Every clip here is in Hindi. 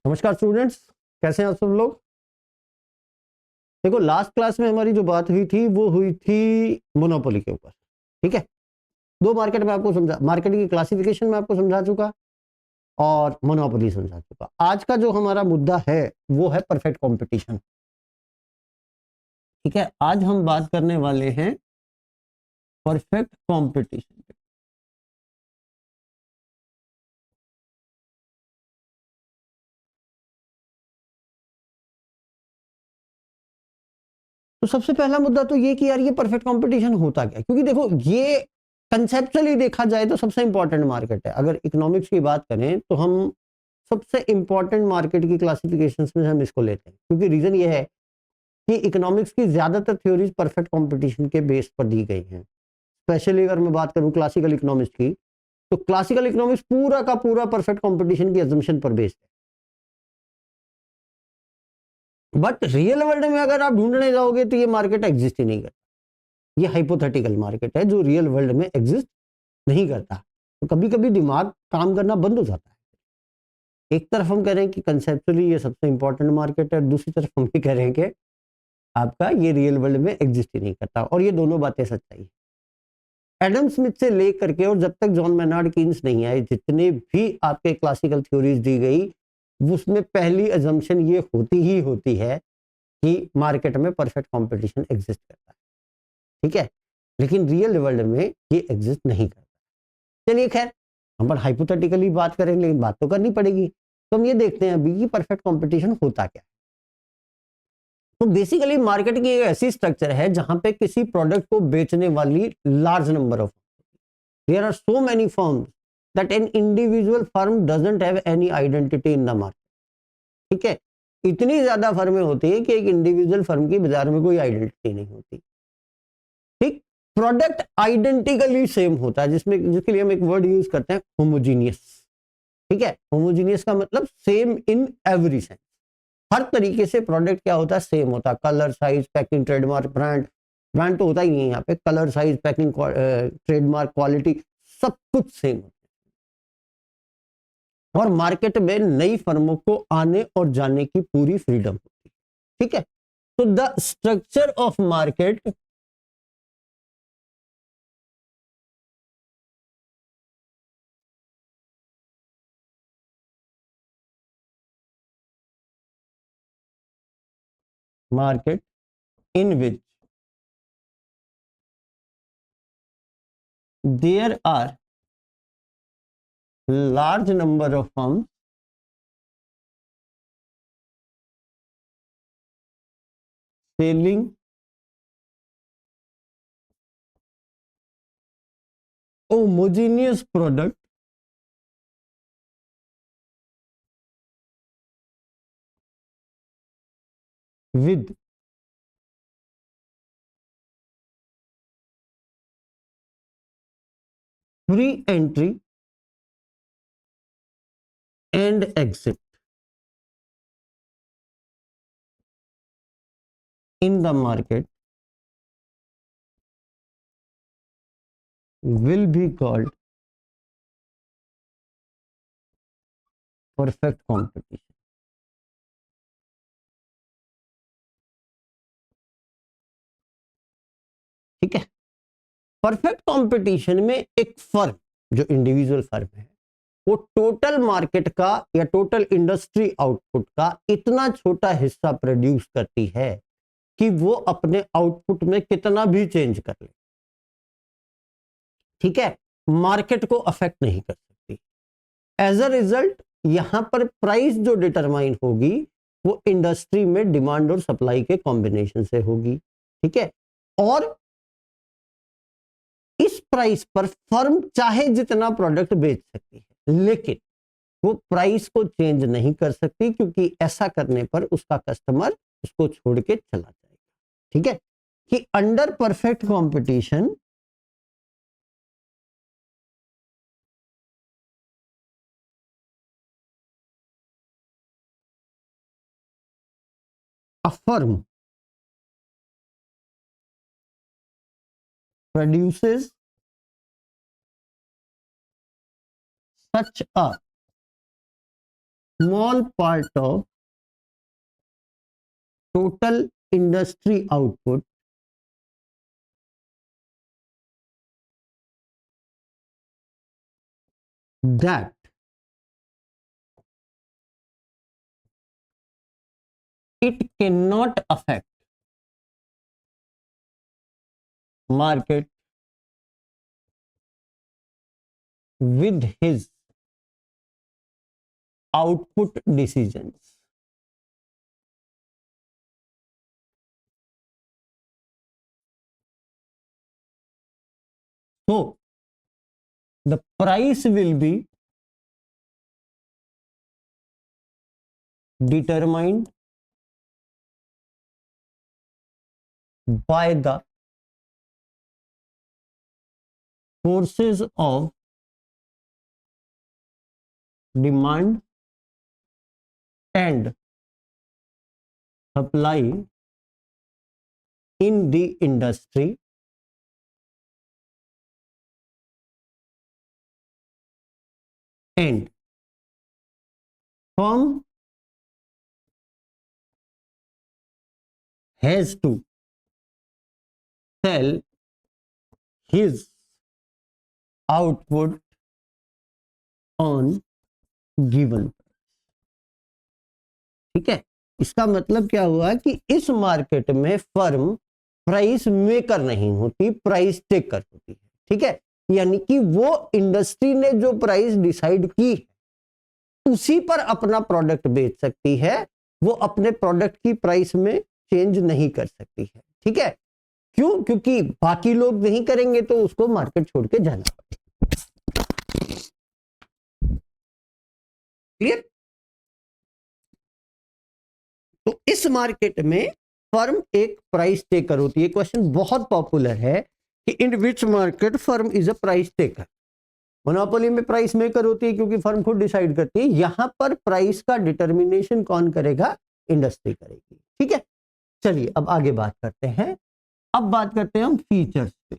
नमस्कार स्टूडेंट्स, कैसे हैं आप सब लोग। देखो, लास्ट क्लास में हमारी जो बात हुई थी वो हुई थी मोनोपोली के ऊपर। ठीक है, दो मार्केट में आपको समझा, मार्केट की क्लासिफिकेशन में आपको समझा चुका और मोनोपोली समझा चुका। आज का जो हमारा मुद्दा है वो है परफेक्ट कंपटीशन। ठीक है, आज हम बात करने वाले हैं परफेक्ट कंपटीशन। तो सबसे पहला मुद्दा तो ये कि यार ये परफेक्ट कंपटीशन होता क्या, क्योंकि देखो ये कंसेप्चुअली देखा जाए तो सबसे इंपॉर्टेंट मार्केट है। अगर इकोनॉमिक्स की बात करें तो हम सबसे इंपॉर्टेंट मार्केट की क्लासिफिकेशन में हम इसको लेते हैं, क्योंकि रीजन ये है कि इकोनॉमिक्स की ज्यादातर थ्योरीज परफेक्ट कंपटीशन के बेस पर दी गई हैं। स्पेशली अगर मैं बात करूं क्लासिकल इकोनॉमिक्स की, तो क्लासिकल इकोनॉमिक्स पूरा का पूरा परफेक्ट कंपटीशन की अजम्पशन पर बेस्ड है। बट रियल वर्ल्ड में अगर आप ढूंढने जाओगे तो ये मार्केट एग्जिस्ट ही नहीं करता। ये हाइपोथेटिकल मार्केट है जो रियल वर्ल्ड में एग्जिस्ट नहीं करता। तो कभी कभी दिमाग काम करना बंद हो जाता है। एक तरफ हम कह रहे हैं कि कंसेप्चुअली ये सबसे इंपॉर्टेंट मार्केट है, दूसरी तरफ हम ये कह रहे हैं कि आपका ये रियल वर्ल्ड में एग्जिस्ट ही नहीं करता, और ये दोनों बातें सच्चाई है। एडम स्मिथ से लेकर के और जब तक जॉन मेनार्ड कीन्स नहीं आए, जितने भी आपके क्लासिकल थ्योरीज दी गई, उसमें पहली अजम्पशन ये होती ही होती है कि मार्केट में परफेक्ट कंपटीशन एग्जिस्ट करता है। ठीक है, लेकिन रियल वर्ल्ड में ये एग्जिस्ट नहीं करता। चलिए खैर, हम पर हाइपोथेटिकली बात करेंगे, लेकिन बात तो करनी पड़ेगी। तो हम ये देखते हैं अभी कि परफेक्ट कंपटीशन होता क्या है। तो बेसिकली मार्केट की एक ऐसी स्ट्रक्चर है जहां पे किसी प्रोडक्ट को बेचने वाली large number of, there are so many firms that an individual firm doesn't have any identity in the market. ठीक है, इतनी ज्यादा फर्में होती है कि एक इंडिविजुअल फर्म की बाजार में कोई आइडेंटिटी नहीं होती। ठीक, प्रोडक्ट आइडेंटिकली सेम होता है, जिसमें जिसके लिए हम एक वर्ड यूज करते हैं, होमोजीनियस। ठीक है, होमोजीनियस का मतलब सेम इन एवरी सेंस। हर तरीके से प्रोडक्ट क्या होता है, सेम होता है। Colour, size, packing, trademark, brand, brand तो होता ही नहीं है यहाँ पे, colour, size, packing, trademark, quality, सब कुछ सेम होता है। और मार्केट में नई फर्मों को आने और जाने की पूरी फ्रीडम होती है। ठीक है, तो the structure of market market in which there are large number of firms selling homogeneous product with free entry and exit in the market will be called perfect competition। ठीक है, परफेक्ट कंपटीशन में एक फर्म, जो इंडिविजुअल फर्म है, वो टोटल मार्केट का या टोटल इंडस्ट्री आउटपुट का इतना छोटा हिस्सा प्रोड्यूस करती है कि वो अपने आउटपुट में कितना भी चेंज कर ले, ठीक है, मार्केट को अफेक्ट नहीं कर सकती। एज अ रिजल्ट यहां पर प्राइस जो डिटरमाइन होगी वो इंडस्ट्री में डिमांड और सप्लाई के कॉम्बिनेशन से होगी। ठीक है, और इस प्राइस पर फर्म चाहे जितना प्रोडक्ट बेच सकती है, लेकिन वो प्राइस को चेंज नहीं कर सकती, क्योंकि ऐसा करने पर उसका कस्टमर उसको छोड़ के चला जाएगा। ठीक है, कि under perfect competition a firm produces such a small part of total industry output that it cannot affect market with his output decisions. So the price will be determined by the forces of demand and supply in the industry and firm has to sell his output on given. ठीक है, इसका मतलब क्या हुआ कि इस मार्केट में फर्म प्राइस मेकर नहीं होती, प्राइस टेकर होती है। ठीक है, यानी कि वो इंडस्ट्री ने जो प्राइस डिसाइड की उसी पर अपना प्रोडक्ट बेच सकती है, वो अपने प्रोडक्ट की प्राइस में चेंज नहीं कर सकती है। ठीक है, क्यों? क्योंकि बाकी लोग नहीं करेंगे तो उसको मार्केट छोड़ के जाना पड़ेगा। क्लियर? तो इस मार्केट में फर्म एक प्राइस टेकर होती है। क्वेश्चन बहुत पॉपुलर है कि in which market firm is a price taker. Monopoly में प्राइस मेकर होती है क्योंकि फर्म खुद डिसाइड करती है। यहां पर प्राइस का डिटर्मिनेशन कौन करेगा? इंडस्ट्री करेगी। ठीक है, चलिए अब आगे बात करते हैं। अब बात करते हैं हम फीचर्स पे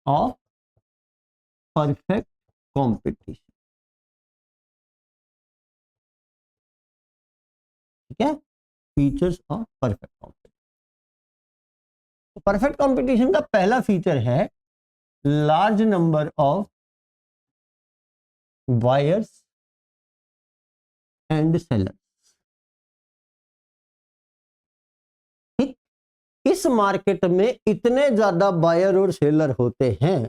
ऑफ परफेक्ट कंपटीशन। ठीक है, features of perfect competition. Perfect competition का पहला फीचर है large number of buyers and sellers. ठीक, इस मार्केट में इतने ज्यादा बायर और सेलर होते हैं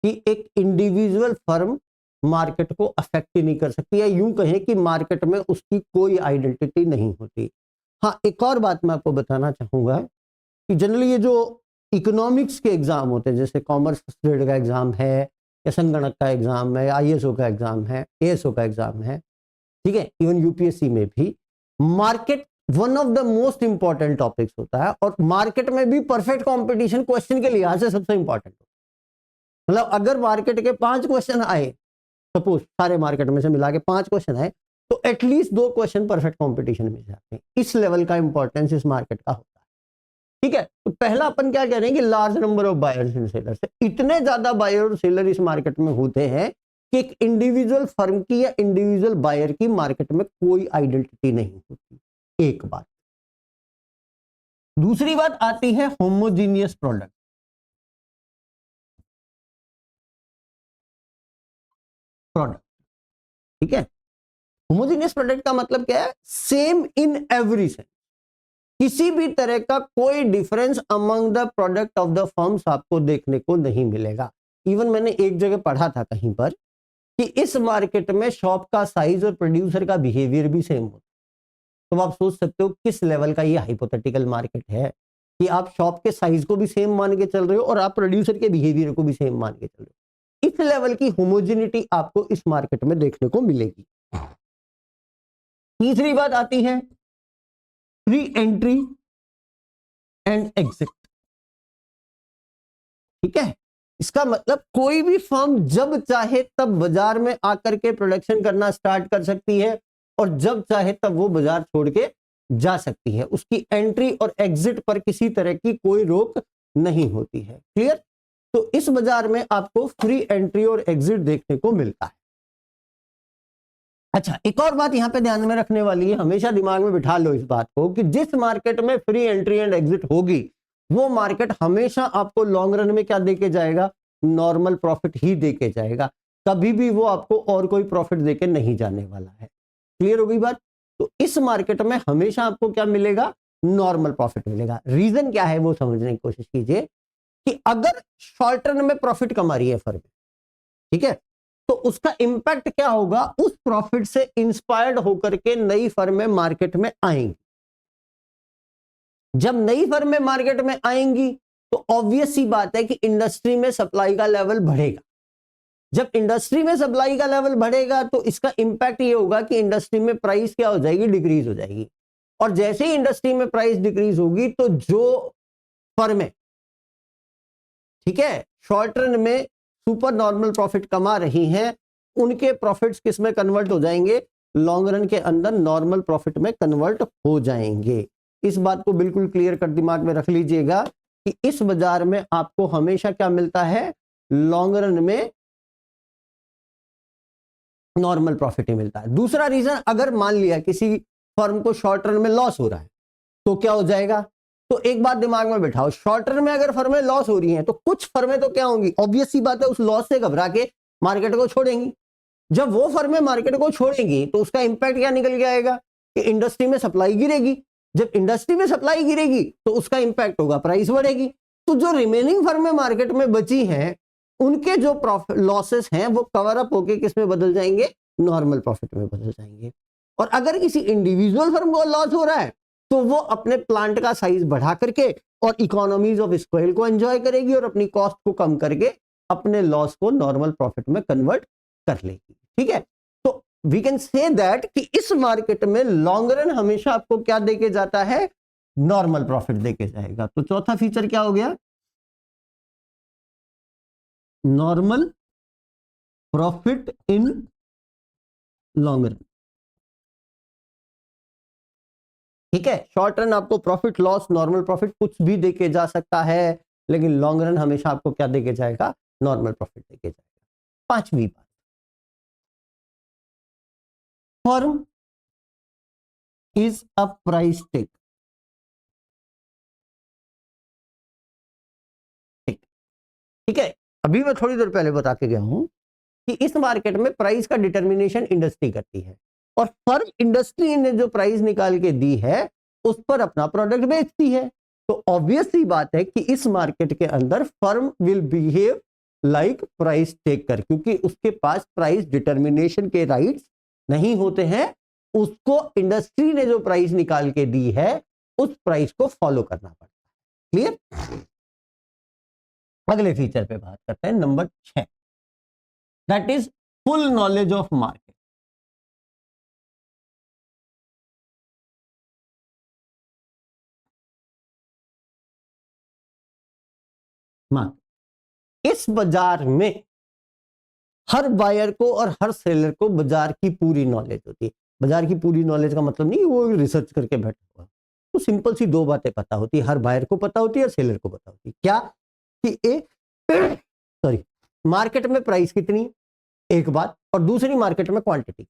कि एक इंडिविजुअल फर्म मार्केट को अफेक्ट ही नहीं कर सकती, या यूं कहें कि मार्केट में उसकी कोई आइडेंटिटी नहीं होती। हाँ, एक और बात मैं आपको बताना चाहूंगा कि जनरली ये जो इकोनॉमिक्स के एग्जाम होते हैं, जैसे कॉमर्स स्टूडेंट का एग्जाम है, या संगणक का एग्जाम है, आईएसओ का एग्जाम है, एएसओ का एग्जाम है, ठीक है, इवन यूपीएससी में भी market one of the most important topics होता है। और मार्केट में भी परफेक्ट कंपटीशन क्वेश्चन के लिहाज से सबसे इंपॉर्टेंट। मतलब अगर मार्केट के 5 क्वेश्चन आए, सपोज सारे मार्केट में से मिला के 5 क्वेश्चन आए, तो एटलीस्ट 2 क्वेश्चन परफेक्ट कंपटीशन में जाते हैं। इस लेवल का इंपॉर्टेंस इस मार्केट का होता है। ठीक है, तो पहला अपन क्या कह रहे हैं कि large number of buyers and sellers. इतने ज्यादा बायर और सेलर इस मार्केट में होते हैं कि एक इंडिविजुअल फर्म की या इंडिविजुअल बायर की मार्केट में कोई आइडेंटिटी नहीं होती। एक बात। दूसरी बात आती है होमोजीनियस प्रोडक्ट। ठीक है, होमोजीनियस प्रोडक्ट का मतलब क्या है? Same in every sense. किसी भी तरह का कोई difference among the product of the firms आपको देखने को नहीं मिलेगा। इवन मैंने एक जगह पढ़ा था कहीं पर कि इस मार्केट में शॉप का साइज और प्रोड्यूसर का बिहेवियर भी सेम होता है। तो आप सोच सकते हो किस लेवल का ये हाइपोथेटिकल मार्केट है कि आप शॉप के साइज को भी सेम मान के चल रहे हो और आप प्रोड्यूसर के बिहेवियर को भी सेम मान के चल रहे हो। इस लेवल की होमोजेनिटी आपको इस मार्केट में देखने को मिलेगी। तीसरी बात आती है फ्री एंट्री एंड एग्जिट। ठीक है, इसका मतलब कोई भी फर्म जब चाहे तब बाजार में आकर के प्रोडक्शन करना स्टार्ट कर सकती है और जब चाहे तब वो बाजार छोड़ के जा सकती है। उसकी एंट्री और एग्जिट पर किसी तरह की कोई रोक नहीं होती है। क्लियर? तो इस बाजार में आपको फ्री एंट्री और एग्जिट देखने को मिलता है। अच्छा, एक और बात यहां पे ध्यान में रखने वाली है, हमेशा दिमाग में बिठा लो इस बात को कि जिस मार्केट में फ्री एंट्री एंड एग्जिट होगी वो मार्केट हमेशा आपको लॉन्ग रन में क्या देके जाएगा, नॉर्मल प्रॉफिट ही देके जाएगा, कभी भी वो आपको और कोई प्रॉफिट देके नहीं जाने वाला है। क्लियर हो गई बात? तो इस मार्केट में हमेशा आपको क्या मिलेगा, नॉर्मल प्रॉफिट मिलेगा। रीजन क्या है वो समझने की कोशिश कीजिए कि अगर शॉर्ट रन में प्रॉफिट कमा रही है फर्म, ठीक है, तो उसका इंपैक्ट क्या होगा, उस प्रॉफिट से इंस्पायर्ड होकर के नई फर्में मार्केट में आएंगी। जब नई फर्में मार्केट में आएंगी तो ऑब्वियस सी बात है कि इंडस्ट्री में सप्लाई का लेवल बढ़ेगा। जब इंडस्ट्री में सप्लाई का लेवल बढ़ेगा तो इसका इंपैक्ट ये होगा कि इंडस्ट्री में प्राइस क्या हो जाएगी, डिक्रीज हो जाएगी। और जैसे ही इंडस्ट्री में प्राइस डिक्रीज होगी तो जो फर्में, ठीक है, शॉर्ट रन में सुपर नॉर्मल प्रॉफिट कमा रही हैं, उनके प्रॉफिट्स किस में कन्वर्ट हो जाएंगे, लॉन्ग रन के अंदर नॉर्मल प्रॉफिट में कन्वर्ट हो जाएंगे। इस बात को बिल्कुल क्लियर कर दिमाग में रख लीजिएगा कि इस बाजार में आपको हमेशा क्या मिलता है, लॉन्ग रन में नॉर्मल प्रॉफिट ही मिलता है। दूसरा रीजन, अगर मान लिया किसी फर्म को शॉर्ट रन में लॉस हो रहा है तो क्या हो जाएगा, तो एक बात दिमाग में बिठाओ, शॉर्ट रन में अगर फर्में लॉस हो रही हैं तो कुछ फर्में तो क्या होंगी, ऑब्वियस सी बात है, उस लॉस से घबरा के मार्केट को छोड़ेंगी। जब वो फर्में मार्केट को छोड़ेंगी तो उसका इंपैक्ट क्या निकल के आएगा कि इंडस्ट्री में सप्लाई गिरेगी। जब इंडस्ट्री में सप्लाई गिरेगी तो उसका इंपैक्ट होगा, प्राइस बढ़ेगी। तो जो रिमेनिंग फर्में मार्केट में बची हैं उनके जो प्रॉफिट लॉसेस हैं वो कवर अप होके किस में बदल जाएंगे, नॉर्मल प्रॉफिट में बदल जाएंगे। और अगर किसी इंडिविजुअल फर्म को लॉस हो रहा है तो वो अपने प्लांट का साइज बढ़ा करके और इकोनॉमीज ऑफ स्केल को एंजॉय करेगी और अपनी कॉस्ट को कम करके अपने लॉस को नॉर्मल प्रॉफिट में कन्वर्ट कर लेगी। ठीक है, तो वी कैन से दैट कि इस मार्केट में लॉन्ग रन हमेशा आपको क्या देके जाता है, नॉर्मल प्रॉफिट देके जाएगा। तो चौथा फीचर क्या हो गया, normal profit in long run. ठीक है, शॉर्ट रन आपको प्रॉफिट लॉस नॉर्मल प्रॉफिट कुछ भी देके जा सकता है, लेकिन लॉन्ग रन हमेशा आपको क्या देके जाएगा, नॉर्मल प्रॉफिट देके जाएगा। पांचवी बात, firm is a price take. ठीक है, अभी मैं थोड़ी देर पहले बता के गया हूं कि इस मार्केट में प्राइस का डिटर्मिनेशन इंडस्ट्री करती है और फर्म इंडस्ट्री ने जो प्राइस निकाल के दी है उस पर अपना प्रोडक्ट बेचती है। तो ऑब्वियस सी बात है कि इस मार्केट के अंदर firm will behave like price taker, क्योंकि उसके पास प्राइस डिटर्मिनेशन के राइट्स नहीं होते हैं। उसको इंडस्ट्री ने जो प्राइस निकाल के दी है उस प्राइस को फॉलो करना पड़ता है। क्लियर? अगले फीचर पे बात करते हैं, number 6, that is full knowledge of market. इस बाजार में हर बायर को और हर सेलर को बाजार की पूरी नॉलेज होती है। बाजार की पूरी नॉलेज का मतलब नहीं वो रिसर्च करके बैठा हुआ, तो सिंपल सी दो बातें पता होती है, हर बायर को पता होती है और सेलर को पता होती है। क्या कि सॉरी, मार्केट में प्राइस कितनी, एक बात, और दूसरी मार्केट में क्वांटिटी।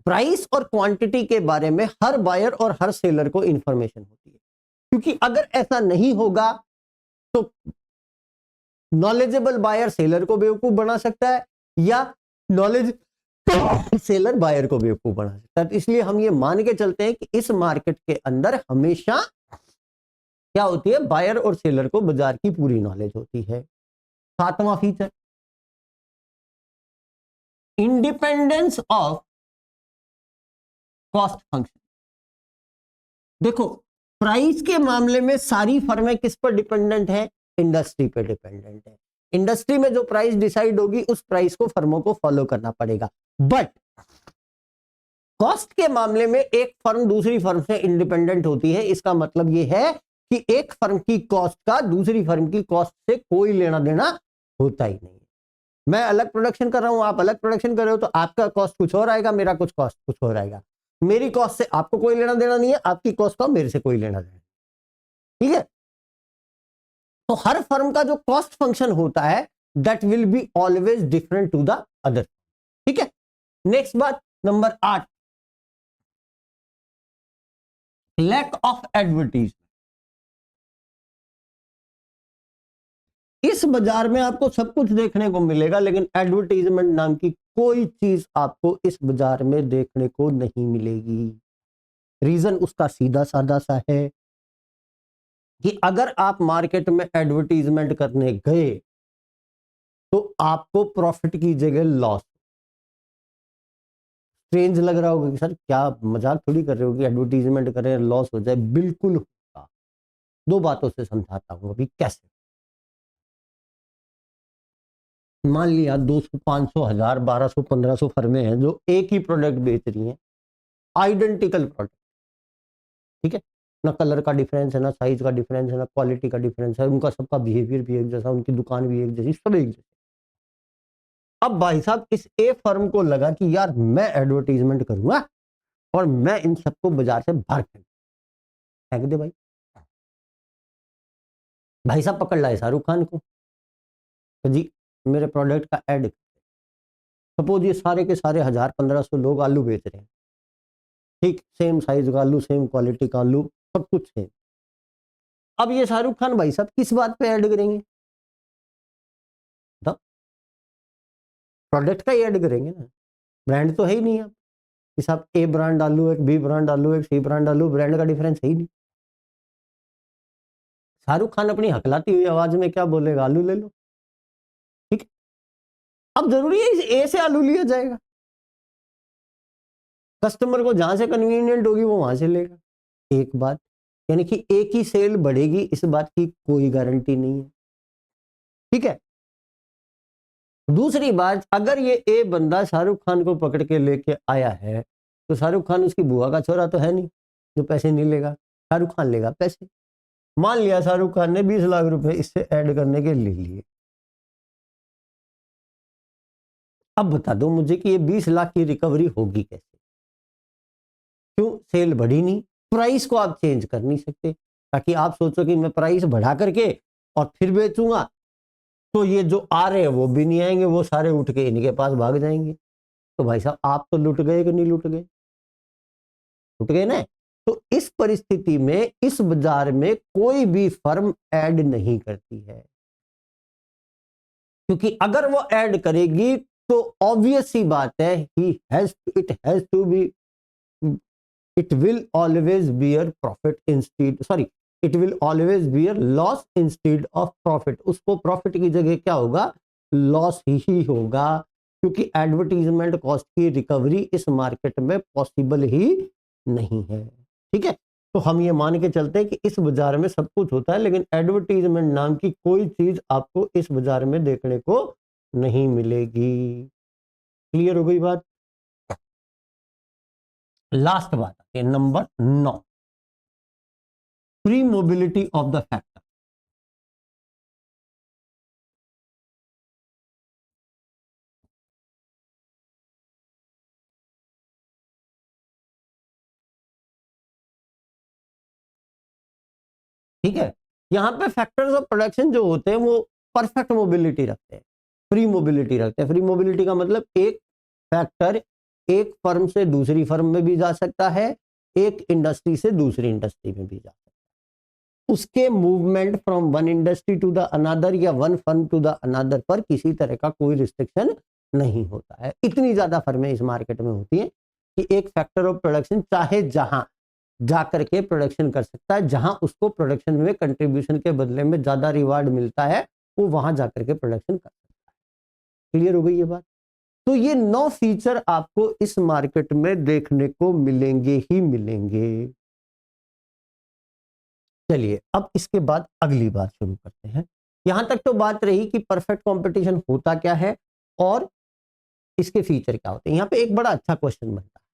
प्राइस और क्वांटिटी के बारे में हर बायर और हर सेलर को इंफॉर्मेशन होती है, क्योंकि अगर ऐसा नहीं होगा तो नॉलेजेबल बायर सेलर को बेवकूफ बना सकता है या नॉलेज सेलर बायर को बेवकूफ बना सकता है। तो इसलिए हम ये मान के चलते हैं कि इस मार्केट के अंदर हमेशा क्या होती है, बायर और सेलर को बाजार की पूरी नॉलेज होती है। सातवां feature, independence of cost function. देखो, प्राइस के मामले में सारी फर्में किस पर डिपेंडेंट है, इंडस्ट्री पर डिपेंडेंट है। इंडस्ट्री में जो प्राइस डिसाइड होगी उस प्राइस को फर्मों को फॉलो करना पड़ेगा। बट कॉस्ट के मामले में एक फर्म दूसरी फर्म से इंडिपेंडेंट होती है। इसका मतलब यह है कि एक फर्म की कॉस्ट का दूसरी फर्म की कॉस्ट से कोई लेना देना होता ही नहीं। मैं अलग प्रोडक्शन कर रहा हूं, आप अलग प्रोडक्शन कर रहे हो, तो आपका कॉस्ट कुछ और आएगा, मेरा कुछ कॉस्ट कुछ और आएगा। मेरी कॉस्ट से आपको कोई लेना देना नहीं है, आपकी कॉस्ट का मेरे से कोई लेना देना। ठीक है, तो हर फर्म का जो कॉस्ट फंक्शन होता है that will be always different to the other. ठीक है, नेक्स्ट बात नंबर 8, लैक ऑफ एडवर्टीज। इस बाजार में आपको सब कुछ देखने को मिलेगा, लेकिन एडवर्टीजमेंट नाम की कोई चीज आपको इस बाजार में देखने को नहीं मिलेगी। रीजन उसका सीधा साधा सा है कि अगर आप मार्केट में एडवर्टीजमेंट करने गए तो आपको प्रॉफिट की जगह लॉस। स्ट्रेंज लग रहा होगा कि सर क्या मजाक थोड़ी कर रहे हो कि एडवर्टीजमेंट कर रहे हैं लॉस हो जाए, बिल्कुल होगा। दो बातों से समझाता हूं अभी कैसे। मान लिया 200, 500, 1000, 1200, 1500 फर्में हैं जो एक ही प्रोडक्ट बेच रही हैं, आइडेंटिकल प्रोडक्ट, ठीक है, ना कलर का डिफरेंस है, ना साइज का डिफरेंस है, ना क्वालिटी का डिफरेंस है, उनका सबका बिहेवियर भी एक जैसा, उनकी दुकान भी एक जैसी, सब एक जैसी। अब भाई साहब इस ए फर्म को लगा कि यार मैं एडवर्टीजमेंट करूंगा और मैं इन सबको बाजार से बाहर फेंक दे। भाई साहब पकड़ लाए शाहरुख खान को, तो जी मेरे प्रोडक्ट का एड। सपोज ये सारे के सारे 1000, 1500 लोग आलू बेच रहे हैं, ठीक, सेम साइज का आलू, सेम क्वालिटी का आलू, सब कुछ सेम। अब ये शाहरुख खान भाई साहब किस बात पे ऐड करेंगे? तो प्रोडक्ट का ही ऐड करेंगे ना, ब्रांड तो है ही नहीं। अब कि साहब ए ब्रांड आलू, एक बी ब्रांड आलू, एक सी ब्रांड आलू, ब्रांड का डिफरेंस है ही नहीं। शाहरुख खान अपनी हकलाती हुई आवाज में क्या बोलेगा? आलू ले लो, ठीक है। अब जरूरी है इस ए से आलू लिया जाएगा? कस्टमर को जहां से कन्वीनियंट होगी वो वहां से लेगा, एक बात। यानी कि एक ही सेल बढ़ेगी इस बात की कोई गारंटी नहीं है, ठीक है। दूसरी बात, अगर ये ए बंदा शाहरुख खान को पकड़ के लेके आया है तो शाहरुख खान उसकी बुआ का छोरा तो है नहीं जो पैसे नहीं लेगा, शाहरुख खान लेगा पैसे। मान लिया शाहरुख खान ने 20 लाख रुपए इससे ऐड करने के ले लिए। अब बता दो मुझे कि ये 20 लाख की रिकवरी होगी कैसे? क्यों? सेल बढ़ी नहीं, प्राइस को आप चेंज कर नहीं सकते, ताकि आप सोचो कि मैं प्राइस बढ़ा करके और फिर बेचूंगा तो ये जो आ रहे हैं वो भी नहीं आएंगे, वो सारे उठ के इनके पास भाग जाएंगे। तो भाई साहब आप तो लुट गए कि नहीं लुट गए? लुट गए ना। तो इस परिस्थिति में इस बाजार में कोई भी फर्म ऐड नहीं करती है, क्योंकि अगर वो ऐड करेगी तो ऑब्वियस सी बात है it has to be, it will always bear profit instead, sorry, it will always bear loss instead of profit. उसको प्रॉफिट की जगह क्या होगा? लॉस ही होगा, क्योंकि एडवर्टीजमेंट कॉस्ट की रिकवरी इस मार्केट में पॉसिबल ही नहीं है, ठीक है। तो हम ये मान के चलते हैं कि इस बाजार में सब कुछ होता है, लेकिन एडवर्टीजमेंट नाम की कोई चीज आपको इस बाजार में देखने को नहीं मिलेगी। क्लियर हो गई बात? लास्ट बात है number 9, free mobility of the factor. ठीक है, यहां पे फैक्टर्स ऑफ प्रोडक्शन जो होते हैं वो परफेक्ट मोबिलिटी रखते हैं, फ्री मोबिलिटी रखते हैं। फ्री मोबिलिटी का मतलब एक फैक्टर एक फर्म से दूसरी फर्म में भी जा सकता है, एक इंडस्ट्री से दूसरी इंडस्ट्री में भी जा सकता है। उसके movement from one industry to the another या one firm to the another पर किसी तरह का कोई रिस्ट्रिक्शन नहीं होता है। इतनी ज्यादा फर्में इस मार्केट में होती हैं कि एक फैक्टर ऑफ प्रोडक्शन चाहे जहां जा करके प्रोडक्शन कर सकता है, जहां उसको प्रोडक्शन में कंट्रीब्यूशन के बदले में ज्यादा रिवार्ड मिलता है वो वहां जाकर के प्रोडक्शन कर सकता है। क्लियर हो गई ये बात? तो ये 9 फीचर आपको इस मार्केट में देखने को मिलेंगे ही मिलेंगे। चलिए अब इसके बाद अगली बात शुरू करते हैं। यहां तक तो बात रही कि परफेक्ट कंपटीशन होता क्या है और इसके फीचर क्या होते हैं। यहां पे एक बड़ा अच्छा क्वेश्चन बनता है।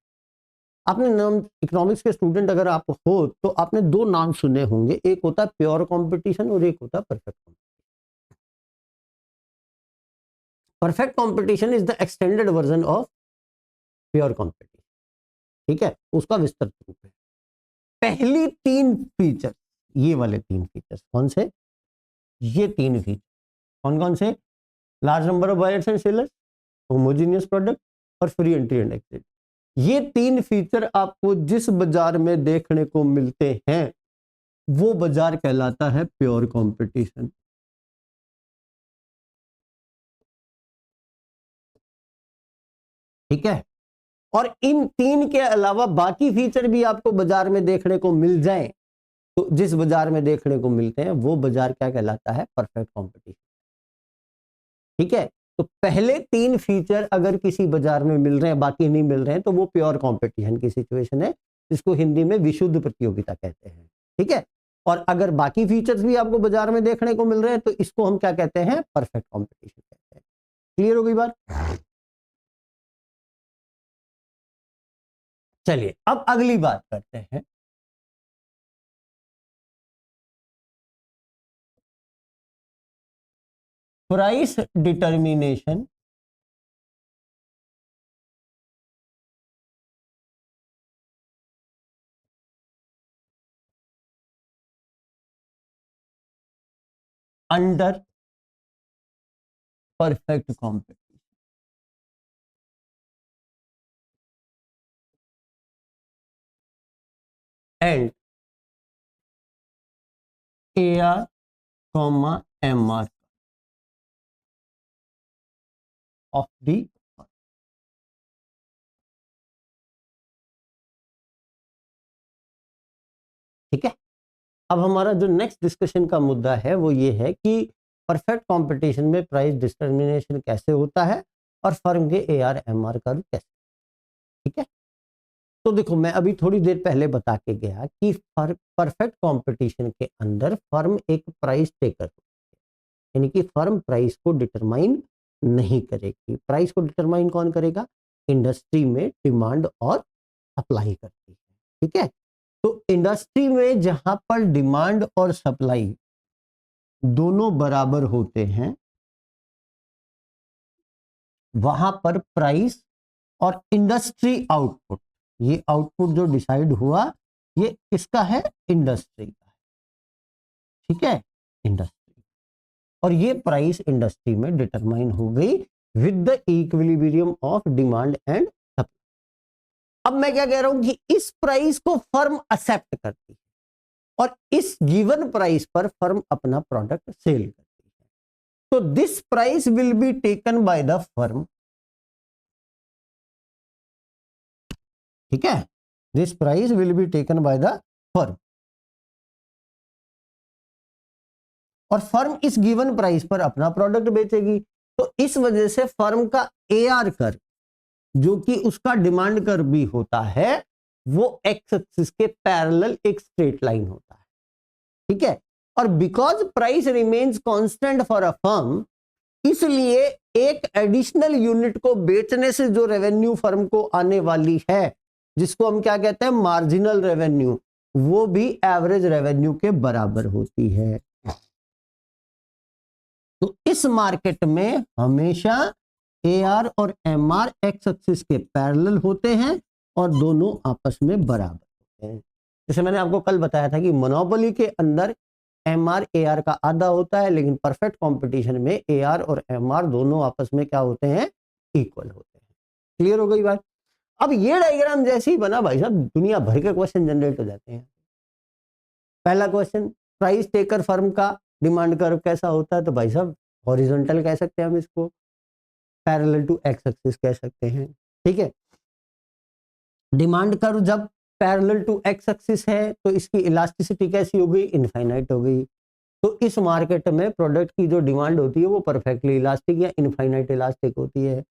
आपने नाम इकोनॉमिक्स के स्टूडेंट अगर आप हो तो आपने दो नाम सुने होंगे, एक होता है प्योर कंपटीशन और एक होता है perfect competition. Perfect competition is the extended version of pure competition, ठीक है, उसका विस्तृत रूप है। पहली 3 फीचर, ये वाले 3 फीचर्स कौन से? ये 3 फीचर कौन कौन से? Large number of buyers and sellers, homogeneous product और फ्री एंट्री एंड एग्जिट। ये तीन फीचर आपको जिस बाजार में देखने को मिलते हैं वो बाजार कहलाता है प्योर कंपटीशन। ठीक है, और इन तीन के अलावा बाकी फीचर भी आपको बाजार में देखने को मिल जाए तो जिस बाजार में देखने को मिलते हैं वो बाजार क्या कहलाता है? Perfect competition. ठीक है, तो पहले तीन फीचर अगर किसी बाजार में मिल रहे हैं बाकी नहीं मिल रहे हैं तो वो प्योर कंपटीशन की सिचुएशन है, जिसको हिंदी में विशुद्ध प्रतियोगिता कहते हैं। ठीक है, और अगर बाकी फीचर्स भी आपको बाजार में देखने को मिल रहे हैं तो इसको हम क्या कहते हैं? परफेक्ट कंपटीशन कहते हैं। क्लियर हो गई बात? चलिए अब अगली बात करते हैं। Price determination under perfect competition. And AR, MR of the ठीक है, अब हमारा जो नेक्स्ट डिस्कशन का मुद्दा है वो ये है कि परफेक्ट कंपटीशन में प्राइस डिटर्मिनेशन कैसे होता है और फर्म के AR MR का भी कैसे। ठीक है, तो देखो मैं अभी थोड़ी देर पहले बता के गया कि परफेक्ट कंपटीशन के अंदर फर्म एक प्राइस टेकर है, यानी कि फर्म प्राइस को डिटरमाइन नहीं करेगी। प्राइस को डिटरमाइन कौन करेगा? इंडस्ट्री में डिमांड और सप्लाई करती है। ठीक है, तो इंडस्ट्री में जहां पर डिमांड और सप्लाई दोनों बराबर होते हैं वहां पर प्राइस और इंडस्ट्री आउटपुट, ये आउटपुट जो डिसाइड हुआ ये किसका है? इंडस्ट्री का है। ठीक है, इंडस्ट्री, और ये प्राइस इंडस्ट्री में डिटरमाइन हो गई with the equilibrium of demand and supply. अब मैं क्या कह रहा हूं कि इस प्राइस को फर्म एक्सेप्ट करती है और इस गिवन प्राइस पर फर्म अपना प्रोडक्ट सेल करती है। तो this price will be taken by the firm. ठीक है, this price will be taken by the firm, और फर्म इस गिवन प्राइस पर अपना प्रोडक्ट बेचेगी। तो इस वजह से फर्म का AR कर जो कि उसका डिमांड कर भी होता है वो एक्स एक्सिस के पैरेलल एक स्ट्रेट लाइन होता है। ठीक है, और because price remains constant for a firm, इसलिए एक एडिशनल यूनिट को बेचने से जो रेवेन्यू फर्म को आने वाली है जिसको हम क्या कहते हैं? मार्जिनल रेवेन्यू, वो भी एवरेज रेवेन्यू के बराबर होती है। तो इस मार्केट में हमेशा AR और MR एक्स एक्सिस के पैरेलल होते हैं और दोनों आपस में बराबर होते हैं। जैसे मैंने आपको कल बताया था कि मोनोपोली के अंदर MR AR का आधा होता है, लेकिन परफेक्ट कंपटीशन में AR और MR दोनों आपस में क्या होते हैं? इक्वल होते हैं। क्लियर हो गई बात? अब ये डायग्राम जैसे ही बना भाई साहब दुनिया भर के क्वेश्चन जनरेट हो जाते हैं। पहला क्वेश्चन, प्राइस टेकर फर्म का डिमांड कर्व कैसा होता है? तो भाई साहब हॉरिजॉन्टल कह सकते हैं हम इसको, पैरेलल टू एक्स एक्सिस कह सकते हैं। ठीक है, डिमांड कर्व जब पैरेलल टू एक्स एक्सिस है तो इसकी इलास्टिसिटी कैसी हो गई? इनफाइनाइट हो गई। तो इस मार्केट में प्रोडक्ट की जो डिमांड होती है वो परफेक्टली इलास्टिक या इनफाइनाइट इलास्टिक होती है।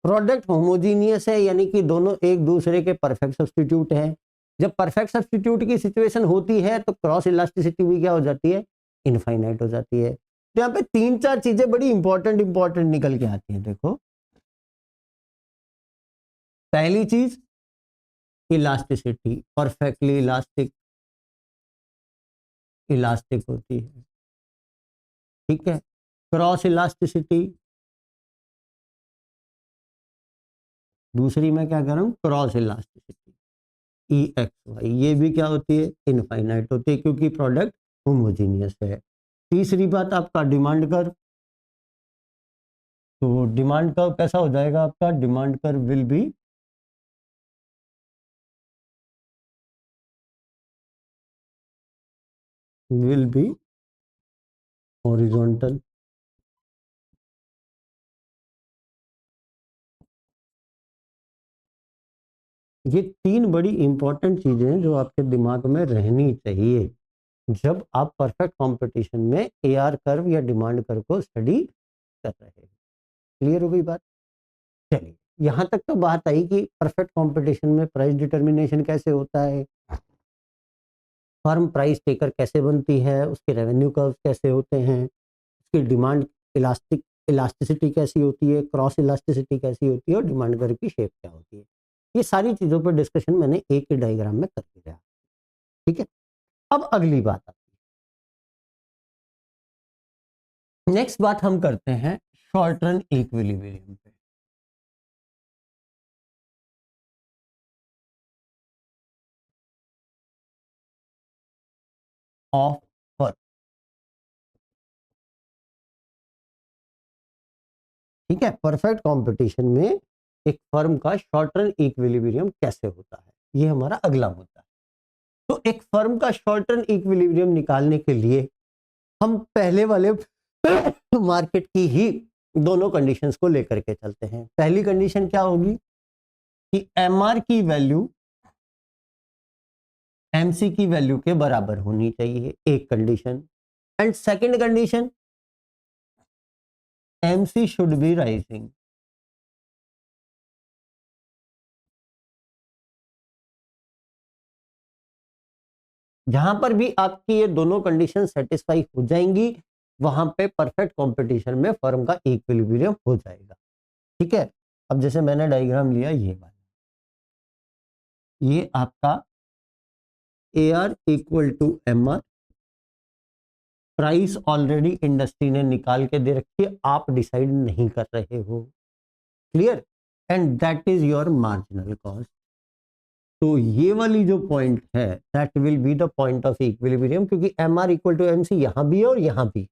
प्रोडक्ट होमोजीनियस है, यानी कि दोनों एक दूसरे के परफेक्ट सब्स्टिट्यूट हैं। जब परफेक्ट सब्स्टिट्यूट की सिचुएशन होती है तो क्रॉस इलास्टिसिटी भी क्या हो जाती है? इनफाइनाइट हो जाती है। तो यहाँ पे तीन चार चीजें बड़ी इंपॉर्टेंट निकल के आती हैं। देखो, पहली चीज इलास्टिसिटी, परफेक्टली इलास्टिक इलास्टिक होती है। ठीक है, क्रॉस इलास्टिसिटी, दूसरी मैं क्या कर रहा हूं? क्रॉस इलास्टिसिटी EXY, ये भी क्या होती है? इनफाइनाइट होती है क्योंकि प्रोडक्ट होमोजीनियस है। तीसरी बात आपका डिमांड कर्व, तो डिमांड कर्व कैसा हो जाएगा आपका, demand curve will be horizontal. ये तीन बड़ी इंपॉर्टेंट चीजें हैं जो आपके दिमाग में रहनी चाहिए जब आप परफेक्ट कंपटीशन में एआर कर्व या डिमांड कर्व को स्टडी कर रहे हैं। क्लियर हो गई बात? चलिए, यहां तक तो बात आई कि परफेक्ट कंपटीशन में प्राइस डिटर्मिनेशन कैसे होता है, फर्म प्राइस टेकर कैसे बनती है, उसके रेवेन्यू कर्व कैसे होते हैं, उसकी डिमांड इलास्टिसिटी कैसी होती है, क्रॉस इलास्टिसिटी कैसी होती है और डिमांड कर्व की शेप क्या होती है। ये सारी चीजों पर डिस्कशन मैंने एक ही डायग्राम में कर दिया। ठीक है, अब अगली बात आती है, नेक्स्ट बात हम करते हैं शॉर्ट रन इक्विलिब्रियम पे। ऑफ फर्म, ठीक है, परफेक्ट कंपटीशन में एक फर्म का शॉर्ट रन इक्विलिब्रियम कैसे होता है, ये हमारा अगला मुद्दा है। तो एक फर्म का शॉर्ट रन इक्विलिब्रियम निकालने के लिए हम पहले वाले मार्केट की ही दोनों कंडीशंस को लेकर के चलते हैं। पहली कंडीशन क्या होगी कि एमआर की वैल्यू एमसी की वैल्यू के बराबर होनी चाहिए, एक condition. And second condition, MC should be rising. जहां पर भी आपकी ये दोनों कंडीशन सेटिस्फाई हो जाएंगी वहां पे परफेक्ट कंपटीशन में फर्म का इक्विलिब्रियम हो जाएगा। ठीक है, अब जैसे मैंने डायग्राम लिया ये वाला, ये आपका A R equal to M R, price already industry ने निकाल के दे रखी है, आप डिसाइड नहीं कर रहे हो। Clear? And that is your marginal cost. तो ये वाली जो पॉइंट है that will be the point of equilibrium, क्योंकि M R equal to M C यहां भी है और यहां भी है।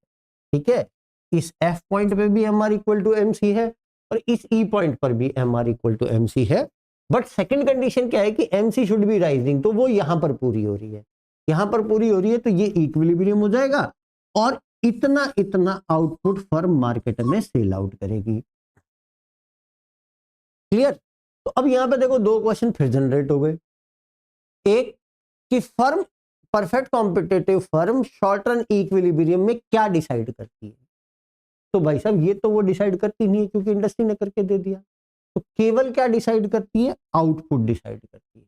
ठीक है, इस एफ पॉइंट पे भी M R equal to M C है और इस ई पॉइंट पर भी M R equal to M C है। बट सेकंड कंडीशन क्या है कि M C should be rising, तो वो यहां पर पूरी हो रही है, यहां पर पूरी हो रही है, तो ये इक्विलिब्रियम हो जाएगा और इतना इतना आउटपुट फर्म मार्केट में सेल आउट करेगी। क्लियर? तो अब यहां पे देखो दो क्वेश्चन फिर जनरेट हो गए। एक कि firm, perfect competitive firm short run equilibrium में क्या डिसाइड करती है? तो भाई साहब ये तो वो डिसाइड करती नहीं है क्योंकि इंडस्ट्री ने करके दे दिया। तो केवल क्या डिसाइड करती है? आउटपुट डिसाइड करती है।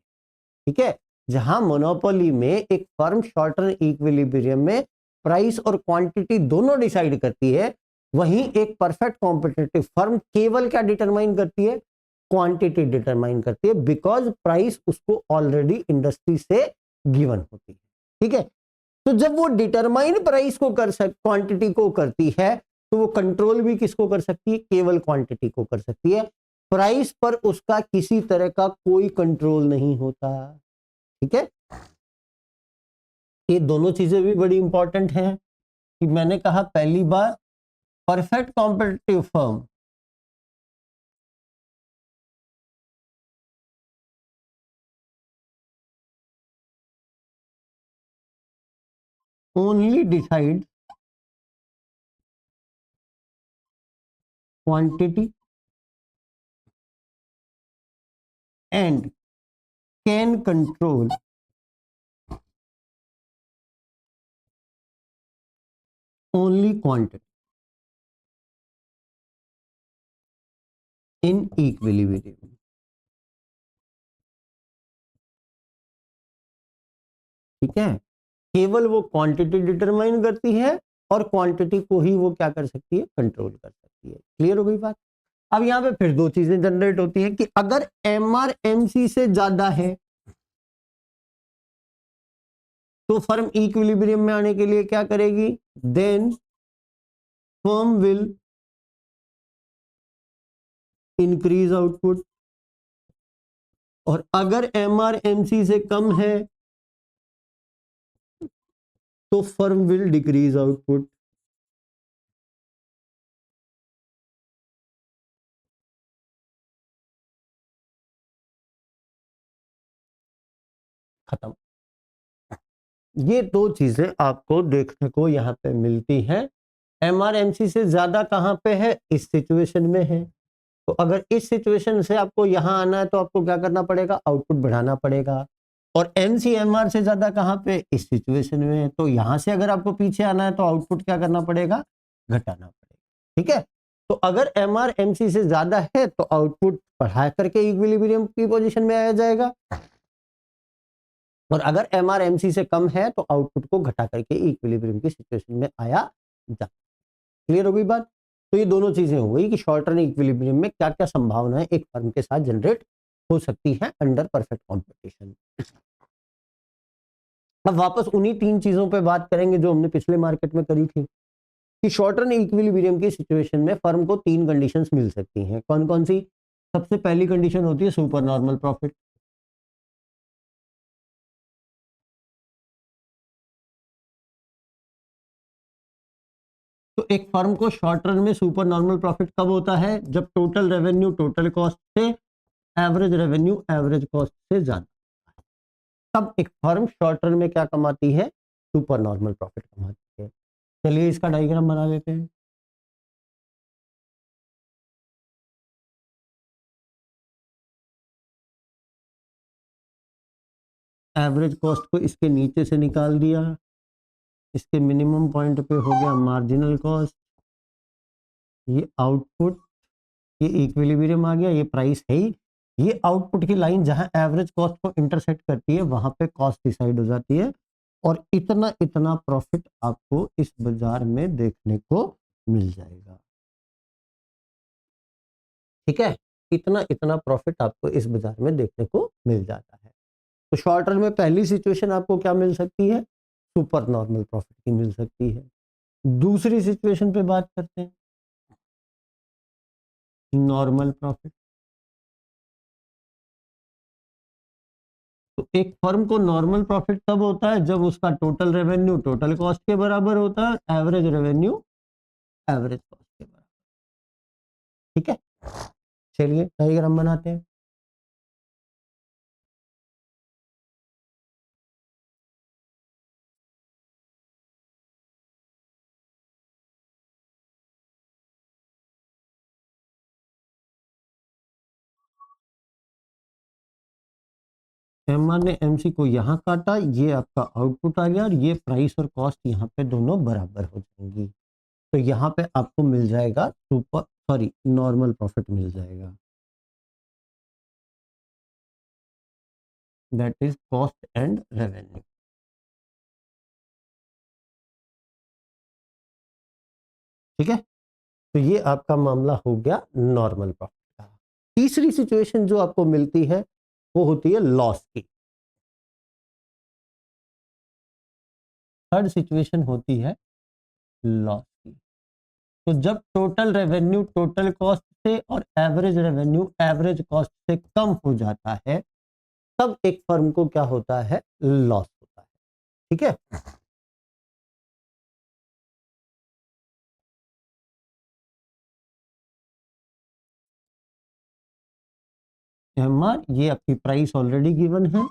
ठीक है, जहां मोनोपोली में एक फर्म शॉर्ट रन इक्विलिब्रियम में प्राइस और क्वांटिटी दोनों डिसाइड करती है, वहीं एक परफेक्ट कॉम्पिटिटिव फर्म केवल क्या डिटरमाइन करती है? क्वांटिटी डिटरमाइन करती है, बिकॉज प्राइस उसको ऑलरेडी इंडस्ट्री से गिवन होती है। ठीक है, तो जब वो डिटरमाइन प्राइस को कर क्वांटिटी को करती है, तो वो कंट्रोल भी किसको कर सकती है? केवल क्वांटिटी को कर सकती है। प्राइस पर उसका किसी तरह का कोई कंट्रोल नहीं होता। ठीक है, ये दोनों चीजें भी बड़ी इंपॉर्टेंट हैं कि मैंने कहा पहली बार perfect competitive firm only decide quantity and can control only quantity in equilibrium. ठीक है, केवल वो क्वांटिटी डिटरमाइन करती है और क्वांटिटी को ही वो क्या कर सकती है? कंट्रोल कर सकती है। क्लियर हो गई बात? अब यहां पे फिर दो चीजें जनरेट होती हैं कि अगर एम आर एम सी से ज्यादा है तो फर्म इक्विलिब्रियम में आने के लिए क्या करेगी? Then firm will increase output, और अगर एम आर एम सी से कम है तो फर्म विल डिक्रीज आउटपुट। खत्म। ये दो चीजें आपको देखने को यहाँ पे मिलती हैं। एमआरएमसी से ज्यादा कहाँ पे है? इस सिचुएशन में है। तो अगर इस सिचुएशन से आपको यहाँ आना है तो आपको क्या करना पड़ेगा? आउटपुट बढ़ाना पड़ेगा। और एमसीएमआर से ज्यादा कहाँ पे? इस सिचुएशन में है। तो यहां से अगर आपको पीछे आना है तो आउटपुट क्या करना पड़ेगा? घटाना पड़ेगा। ठीक है, तो अगर एमआर एमसी से ज्यादा है तो आउटपुट बढ़ा करके इक्विलिब्रियम की पोजीशन में आया जाएगा, और अगर एमआर एमसी से कम है तो आउटपुट को घटा करके इक्विलिब्रियम की सिचुएशन में आया जा। क्लियर हो गई बात? तो ये दोनों चीजें हो गई कि शॉर्ट रन इक्विलिब्रियम में क्या क्या संभावनाएं एक फर्म के साथ जनरेट हो सकती है अंडर परफेक्ट कॉम्पिटिशन। अब वापस उन्हीं तीन चीजों पे बात करेंगे जो हमने पिछले मार्केट में करी थी कि शॉर्ट रन इक्विलिब्रियम की सिचुएशन में फर्म को तीन कंडीशंस मिल सकती हैं। कौन कौन सी? सबसे पहली कंडीशन होती है सुपर नॉर्मल प्रॉफिट। तो एक फर्म को शॉर्ट रन में सुपर नॉर्मल प्रॉफिट कब होता है? जब टोटल रेवेन्यू टोटल कॉस्ट से, एवरेज रेवेन्यू एवरेज कॉस्ट से ज्यादा, तब एक फर्म शॉर्ट रन में क्या कमाती है? सुपर नॉर्मल प्रॉफिट कमाती है। चलिए इसका डायग्राम बना लेते हैं। एवरेज कॉस्ट को इसके नीचे से निकाल दिया, इसके मिनिमम पॉइंट पे हो गया मार्जिनल कॉस्ट, ये आउटपुट, ये इक्विलिब्रियम आ गया, ये प्राइस है ही। ये आउटपुट की लाइन जहां एवरेज कॉस्ट को इंटरसेक्ट करती है वहां पे कॉस्ट डिसाइड हो जाती है, और इतना इतना प्रॉफिट आपको इस बाजार में देखने को मिल जाएगा। ठीक है, इतना इतना प्रॉफिट आपको इस बाजार में देखने को मिल जाता है। तो शॉर्ट रन में पहली सिचुएशन आपको क्या मिल सकती है? सुपर नॉर्मल प्रॉफिट की मिल सकती है। दूसरी सिचुएशन पे बात करते हैं, नॉर्मल प्रॉफिट। तो एक फर्म को नॉर्मल प्रॉफिट तब होता है जब उसका टोटल रेवेन्यू टोटल कॉस्ट के बराबर होता है, एवरेज रेवेन्यू एवरेज कॉस्ट के बराबर। ठीक है, चलिए डायग्राम बनाते हैं। एमआर ने एमसी को यहाँ काटा, ये आपका आउटपुट आ गया, और ये प्राइस और कॉस्ट यहाँ पे दोनों बराबर हो जाएंगी। तो यहाँ पे आपको मिल जाएगा सुपर, सॉरी, नॉर्मल प्रॉफिट मिल जाएगा। That is cost and revenue. ठीक है, तो ये आपका मामला हो गया नॉर्मल प्रॉफिट का। तीसरी सिचुएशन जो आपको मिलती है वो होती है लॉस की। थर्ड सिचुएशन होती है लॉस की। तो जब टोटल रेवेन्यू टोटल कॉस्ट से और एवरेज रेवेन्यू एवरेज कॉस्ट से कम हो जाता है, तब एक फर्म को क्या होता है? लॉस होता है। ठीक है, एमआर, ये आपकी प्राइस ऑलरेडी गिवन है,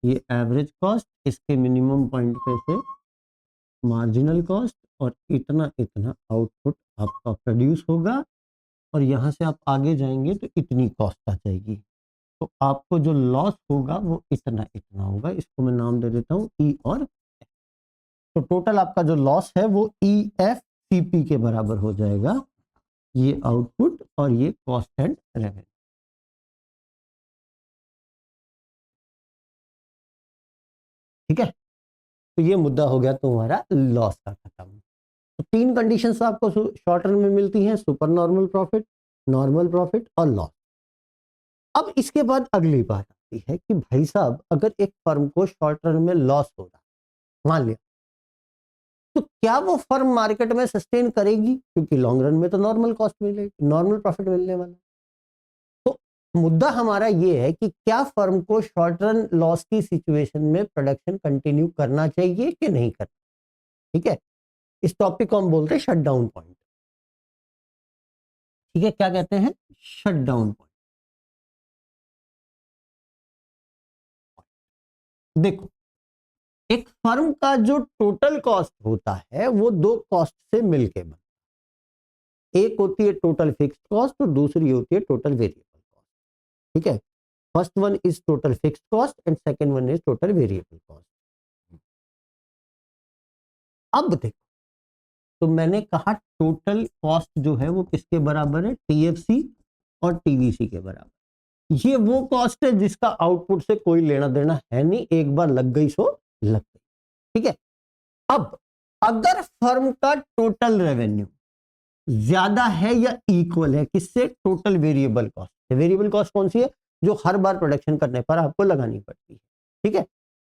ये एवरेज कॉस्ट, इसके मिनिमम पॉइंट पे से मार्जिनल कॉस्ट, और इतना इतना आउटपुट आपका प्रोड्यूस होगा, और यहाँ से आप आगे जाएंगे तो इतनी कॉस्ट आ जाएगी। तो आपको जो लॉस होगा वो इतना इतना होगा। इसको मैं नाम दे देता हूँ ई और एफ। तो टोटल आपका जो लॉस है वो ई एफ सी पी के बराबर हो जाएगा, ये आउटपुट और ये कॉस्ट एंड रेवेन्यू। ठीक है, तो ये मुद्दा हो गया तुम्हारा लॉस का खत्म। तो तीन कंडीशंस आपको शॉर्ट रन में मिलती हैं, super normal profit, normal profit और लॉस। अब इसके बाद अगली बात आती है कि भाई साहब, अगर एक फर्म को शॉर्ट रन में लॉस हो रहा, मान लिया, तो क्या वो फर्म मार्केट में सस्टेन करेगी? क्योंकि लॉन्ग रन में तो नॉर्मल कॉस्ट मिलेगी, नॉर्मल प्रॉफिट मिलने वाला। तो मुद्दा हमारा ये है कि क्या फर्म को शॉर्ट रन लॉस की सिचुएशन में प्रोडक्शन कंटिन्यू करना चाहिए कि नहीं करना। ठीक है, इस टॉपिक को हम बोलते हैं शट डाउन पॉइंट। ठीक है, क्या कहते हैं? Shut down point. देखो, एक फर्म का जो टोटल कॉस्ट होता है वो दो कॉस्ट से मिलके बनता है। एक होती है टोटल फिक्स्ड कॉस्ट और दूसरी होती है टोटल वेरिएबल कॉस्ट। ठीक है, first one is total fixed cost and second one is total variable cost. अब देखो, तो मैंने कहा टोटल कॉस्ट जो है वो किसके बराबर है, टीएफसी और टीवीसी के बराबर। ये वो कॉस्ट है जिसका आउटपुट से कोई लेना देना है नहीं, एक बार लग गई सो लग गई। ठीक है, अब अगर फर्म का टोटल रेवेन्यू ज्यादा है या इक्वल है किससे, total variable cost. Variable cost कौन सी है, जो हर बार प्रोडक्शन करने पर आपको लगानी पड़ती है। ठीक है,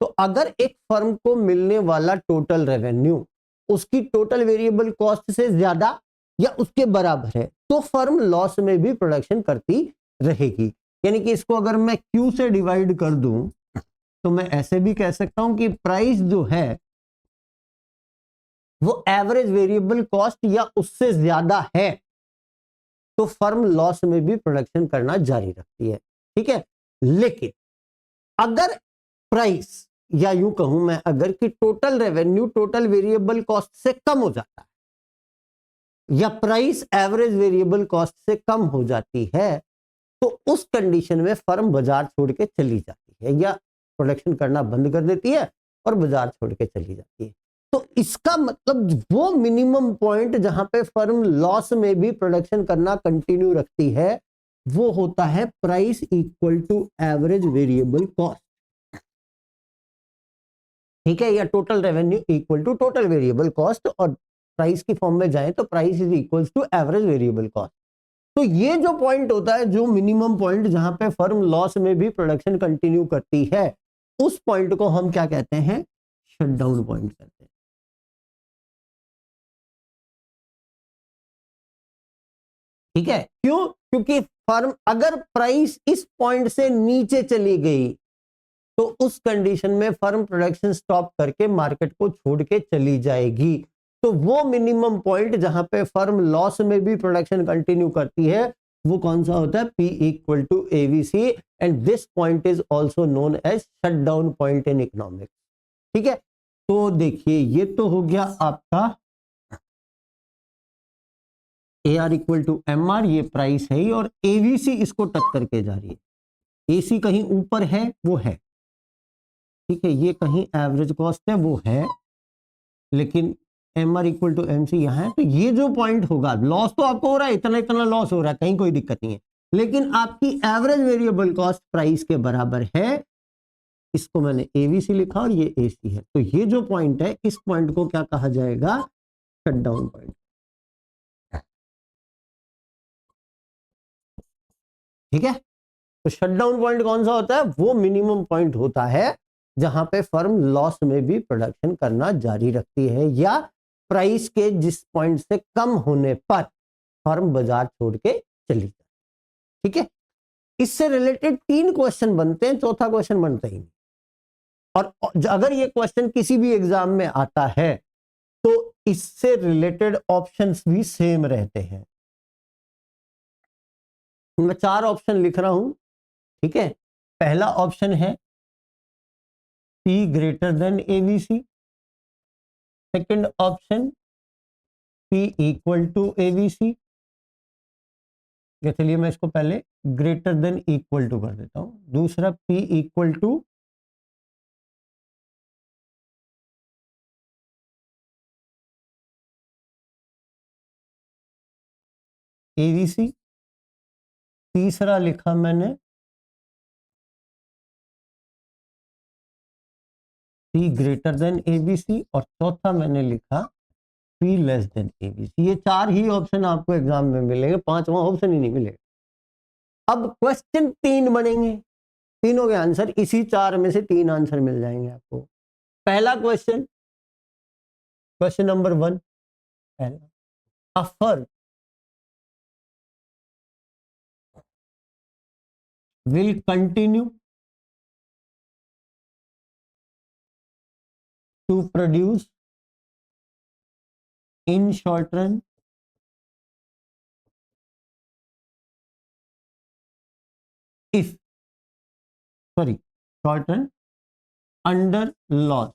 तो अगर एक फर्म को मिलने वाला टोटल रेवेन्यू उसकी टोटल वेरिएबल कॉस्ट से ज्यादा या उसके बराबर है तो फर्म लॉस में भी प्रोडक्शन करती रहेगी। यानी कि इसको अगर मैं क्यू से डिवाइड कर दूं तो मैं ऐसे भी कह सकता हूं कि प्राइस जो है वो एवरेज वेरिएबल कॉस्ट या उससे ज्यादा है तो फर्म लॉस में भी प्रोडक्शन करना जारी रखती है। ठीक है, लेकिन अगर प्राइस, या यूं कहूं मैं अगर कि total revenue total variable cost से कम हो जाता है या प्राइस एवरेज वेरिएबल कॉस्ट से कम हो जाती है तो उस कंडीशन में फर्म बाजार छोड़ के चली जाती है या प्रोडक्शन करना बंद कर देती है और बाजार छोड़ के चली जाती है। तो इसका मतलब वो मिनिमम पॉइंट जहां पे फर्म लॉस में भी प्रोडक्शन करना कंटिन्यू रखती है वो होता है price equal to average variable cost. ठीक है, या total revenue equal to total variable cost, और प्राइस की फॉर्म में जाए तो price is equal to average variable cost. तो ये जो पॉइंट होता है, जो मिनिमम पॉइंट जहां पे फर्म लॉस में भी प्रोडक्शन कंटिन्यू करती है, उस पॉइंट को हम क्या कहते हैं, शटडाउन पॉइंट कहते हैं। ठीक है, क्यों, क्योंकि फर्म अगर प्राइस इस पॉइंट से नीचे चली गई तो उस कंडीशन में फर्म प्रोडक्शन स्टॉप करके मार्केट को छोड़ के चली जाएगी। तो वो मिनिमम पॉइंट जहां पे फर्म लॉस में भी प्रोडक्शन कंटिन्यू करती है वो कौन सा होता है, P equal to AVC, and this point is also known as shut down point in economics. ठीक है, तो देखिए ये तो हो गया आपका A R equal to M R, ये प्राइस है ही, और एवीसी इसको टच करके जा रही है। एसी कहीं ऊपर है वो है, ठीक है, ये कहीं एवरेज कॉस्ट है वो है, लेकिन M R equal to M C यहाँ है। तो ये जो पॉइंट होगा, लॉस तो आपको हो रहा है, इतना इतना लॉस हो रहा है, कहीं कोई दिक्कत नहीं है, लेकिन आपकी एवरेज वेरिएबल कॉस्ट प्राइस के बराबर है। इसको मैंने एवीसी लिखा और ये एसी है। तो ये जो पॉइंट है इस पॉइंट को क्या कहा जाएगा, शट डाउन पॉइंट। ठीक है, तो शट डाउन पॉइंट कौन सा होता है, वो मिनिमम पॉइंट होता है जहां पे फर्म लॉस में भी प्रोडक्शन करना जारी रखती है या प्राइस के जिस पॉइंट से कम होने पर फर्म बाजार छोड़ के चली जाए। ठीक है, इससे रिलेटेड तीन क्वेश्चन बनते हैं, चौथा क्वेश्चन बनता ही नहीं। और अगर ये क्वेश्चन किसी भी एग्जाम में आता है तो इससे रिलेटेड ऑप्शंस भी सेम रहते हैं। मैं चार ऑप्शन लिख रहा हूं। ठीक है, पहला ऑप्शन है P greater than ABC, second option P equal to ABC. चलिए मैं इसको पहले ग्रेटर देन इक्वल टू कर देता हूं। दूसरा P इक्वल टू एबीसी। तीसरा लिखा मैंने P ग्रेटर देन एबीसी, और चौथा मैंने लिखा P लेस देन एबीसी। ये चार ही ऑप्शन आपको एग्जाम में मिलेंगे, पांचवा ऑप्शन ही नहीं मिलेगा। अब क्वेश्चन तीन बनेंगे, तीनों के आंसर इसी चार में से तीन आंसर मिल जाएंगे आपको। पहला क्वेश्चन, क्वेश्चन नंबर वन, पहला, a firm will continue to produce in short run if, sorry, short run under loss,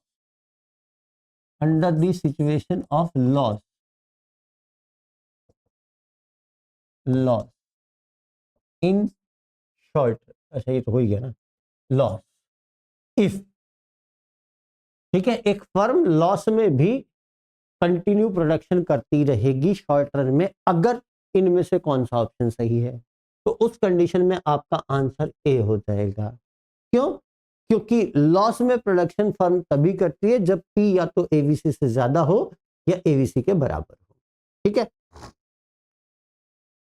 under the situation of loss, loss in short, अच्छा ये तो हो ही गया ना, लॉस इफ, ठीक है, एक फर्म लॉस में भी कंटिन्यू प्रोडक्शन करती रहेगी शॉर्ट रन में अगर इनमें से कौन सा ऑप्शन सही है, तो उस कंडीशन में आपका आंसर ए हो जाएगा। क्यों? क्योंकि लॉस में प्रोडक्शन फर्म तभी करती है जब पी या तो एवीसी से ज्यादा हो या एवीसी के बराबर हो। ठीक है,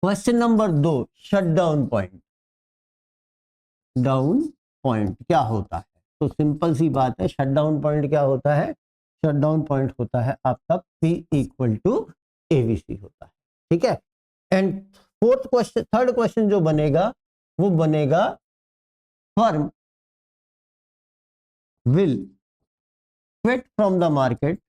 question number 2, shut down point. Down point क्या होता है? तो सिंपल सी बात है, शट डाउन पॉइंट क्या होता है? शट डाउन पॉइंट होता है आपका P इक्वल टू एवीसी होता है। ठीक है, and fourth question, third question जो बनेगा वो बनेगा firm will quit from the market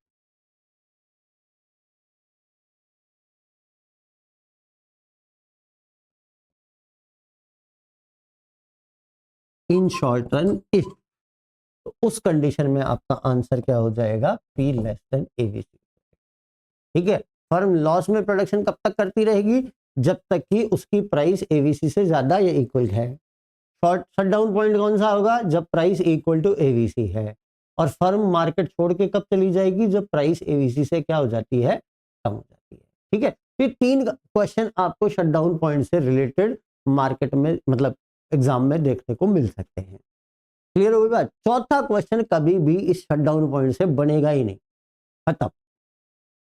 in short run if, तो उस कंडीशन में आपका आंसर क्या हो जाएगा? P less than AVC. ठीक है, फर्म लॉस में प्रोडक्शन कब तक करती रहेगी? जब तक कि उसकी प्राइस एवीसी से ज्यादा या इक्वल है। शॉर्ट शट डाउन पॉइंट कौन सा होगा? जब प्राइस इक्वल टू एवीसी है। और फर्म मार्केट छोड़ के कब चली जाएगी? जब प्राइस एवीसी से क्या हो जाती है? कम हो जाती है। ठीक है, तो तीन क्वेश्चन आपको शट डाउन पॉइंट से रिलेटेड मार्केट में मतलब एग्जाम में देखने को मिल सकते हैं। क्लियर हो गई बात? चौथा क्वेश्चन कभी भी इस शट डाउन पॉइंट से बनेगा ही नहीं, खत्म।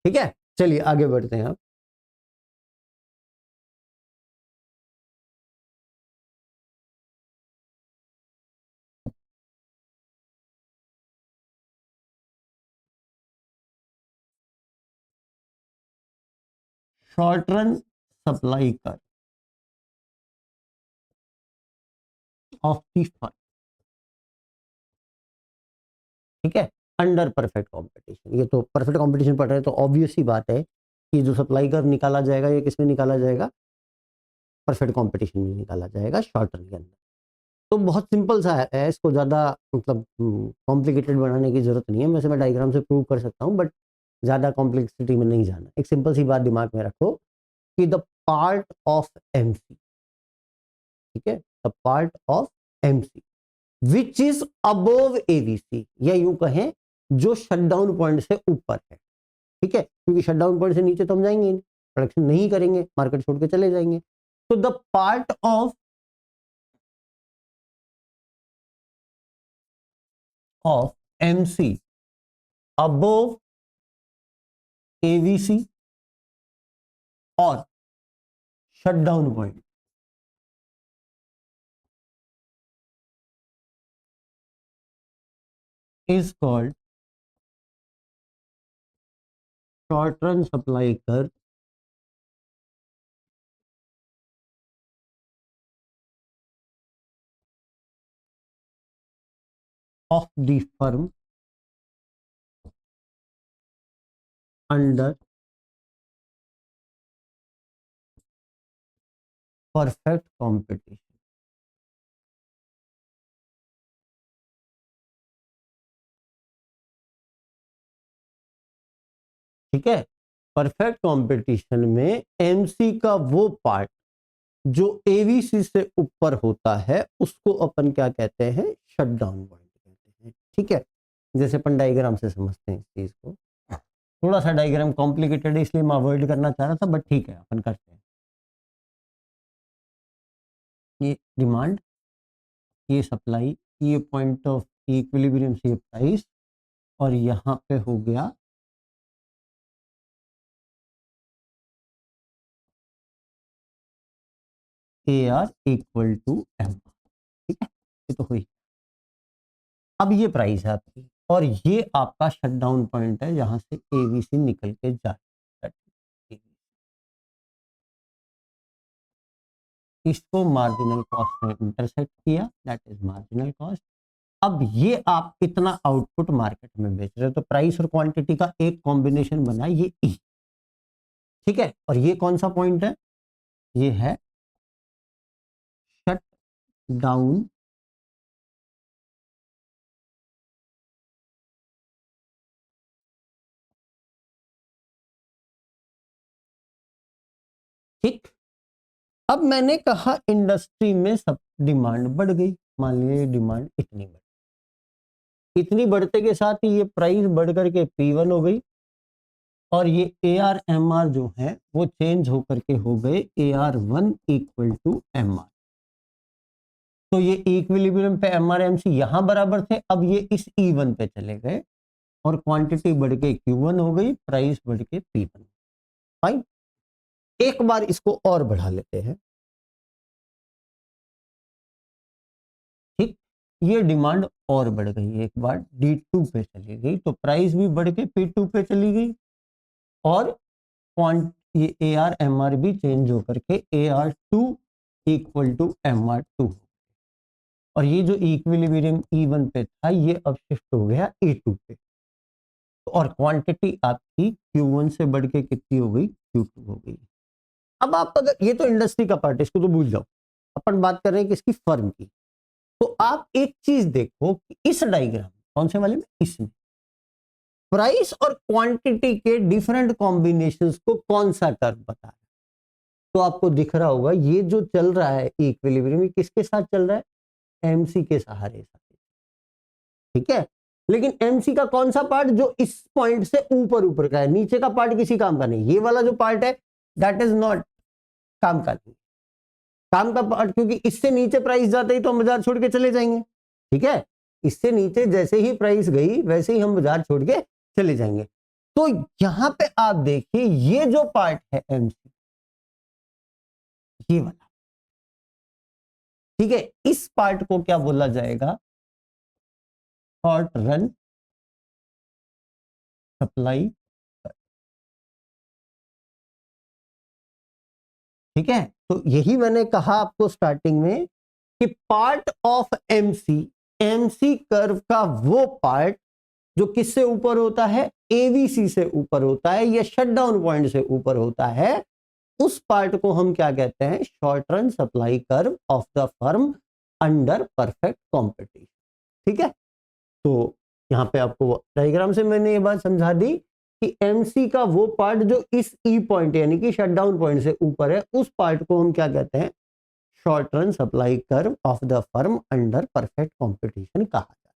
ठीक है, चलिए आगे बढ़ते हैं। आप शॉर्ट रन सप्लाई कर ऑफ दी फर्म, ठीक है, अंडर परफेक्ट कंपटीशन। ये तो परफेक्ट कंपटीशन पढ़ रहे हैं तो ऑब्वियस ही बात है कि जो सप्लाई कर निकाला जाएगा ये किसमें निकाला जाएगा? परफेक्ट कंपटीशन में निकाला जाएगा, शॉर्ट रन के अंदर। तो बहुत सिंपल सा है, इसको ज्यादा मतलब कॉम्प्लिकेटेड बनाने की जरूरत नहीं है। वैसे मैं डायग्राम से प्रूव कर सकता हूँ बट ज्यादा कॉम्प्लेक्सिटी में नहीं जाना। एक सिंपल सी बात दिमाग में रखो कि द पार्ट ऑफ एमसी, ठीक है, the part of MC which is above AVC, या यूं कहें जो शटडाउन पॉइंट से ऊपर है। ठीक है, क्योंकि शटडाउन पॉइंट से नीचे तो हम जाएंगे नहीं, प्रोडक्शन नहीं करेंगे, मार्केट छोड़ के चले जाएंगे। तो the part of MC above AVC और shutdown point is called short run supply curve of the firm under perfect competition। ठीक है, परफेक्ट कंपटीशन में एमसी का वो पार्ट जो एवीसी से ऊपर होता है उसको अपन क्या कहते हैं? शटडाउन पॉइंट कहते हैं। ठीक है, जैसे अपन डायग्राम से समझते हैं इस चीज को। थोड़ा सा डायग्राम कॉम्प्लिकेटेड है इसलिए मैं अवॉइड करना चाह रहा था बट ठीक है अपन करते हैं। ये डिमांड, ये सप्लाई, ये पॉइंट ऑफ इक्विलिब्रियम से प्राइस, और यहाँ पे हो गया A R equal to M. ठीक है, ये तो हुई। अब ये प्राइस है आपकी और ये आपका शटडाउन पॉइंट है जहां से एवीसी निकल के जाए। इसको मार्जिनल कॉस्ट ने इंटरसेक्ट किया, दैट इज मार्जिनल कॉस्ट। अब ये आप इतना आउटपुट मार्केट में बेच रहे हो तो प्राइस और क्वांटिटी का एक कॉम्बिनेशन बना ये ई। ठीक है, और ये कौन सा पॉइंट है? ये है शट डाउन ठीक। अब मैंने कहा इंडस्ट्री में सब डिमांड बढ़ गई, मान लीजिए डिमांड इतनी बढ़, इतनी बढ़ते के साथ ही ये प्राइस बढ़ करके P1 हो गई और ये AR MR जो है वो चेंज होकर के हो गए AR1 इक्वल टू MR। तो ये इक्विलिब्रियम पे MR MC यहां बराबर थे, अब ये इस E1 पे चले गए और क्वांटिटी बढ़ के Q1 हो गई, प्राइस बढ़ के P1। फाइन। एक बार इसको और बढ़ा लेते हैं। ठीक, ये डिमांड और बढ़ गई, एक बार D2 पे चली गई तो प्राइस भी बढ़ के P2 पे चली गई और क्वांट ये AR MR भी चेंज होकर के AR2 इक्वल टू MR2 और ये जो इक्विलिब्रियम E1 पे था ये अब शिफ्ट हो गया E2 पे और क्वांटिटी आपकी Q1 से बढ़ के कितनी हो गई, Q2 हो गई। अब आप अगर ये तो इंडस्ट्री का पार्ट है, इसको तो भूल जाओ, अपन बात कर रहे हैं किसकी, फर्म की। तो आप एक चीज देखो कि इस डायग्राम कौन से वाले में, इसमें प्राइस और क्वांटिटी के डिफरेंट कॉम्बिनेशंस को कौन सा टर्म बता रहा है। तो आपको दिख रहा होगा ये जो चल रहा है इक्विलिब्रियम किसके साथ चल रहा है, एमसी के सहारे साथ। ठीक है, लेकिन एमसी का कौन सा पार्ट, जो इस पॉइंट से ऊपर ऊपर का है, नीचे का पार्ट किसी काम का नहीं। ये वाला जो पार्ट है दैट इज नॉट काम का नहीं, काम का पार्ट, क्योंकि इससे नीचे प्राइस जाते ही तो हम बाजार छोड़ के चले जाएंगे। ठीक है, इससे नीचे जैसे ही प्राइस गई वैसे ही हम बाजार छोड़ के चले जाएंगे। तो यहां पे आप देखिए ये जो पार्ट है एमसी, ये वाला, ठीक है, इस पार्ट को क्या बोला जाएगा, शॉर्ट रन सप्लाई। ठीक है, तो यही मैंने कहा आपको स्टार्टिंग में कि part of MC, MC curve का वो पार्ट जो किससे ऊपर होता है, एवीसी से ऊपर होता है या शटडाउन पॉइंट से ऊपर होता है, उस पार्ट को हम क्या कहते हैं, short run supply curve of the firm under perfect competition. ठीक है, तो यहां पे आपको डायग्राम से मैंने ये बात समझा दी कि एमसी का वो पार्ट जो इस ई पॉइंट यानी कि शटडाउन पॉइंट से ऊपर है, उस पार्ट को हम क्या कहते हैं, short run supply curve of the firm under perfect competition कहा जाता है।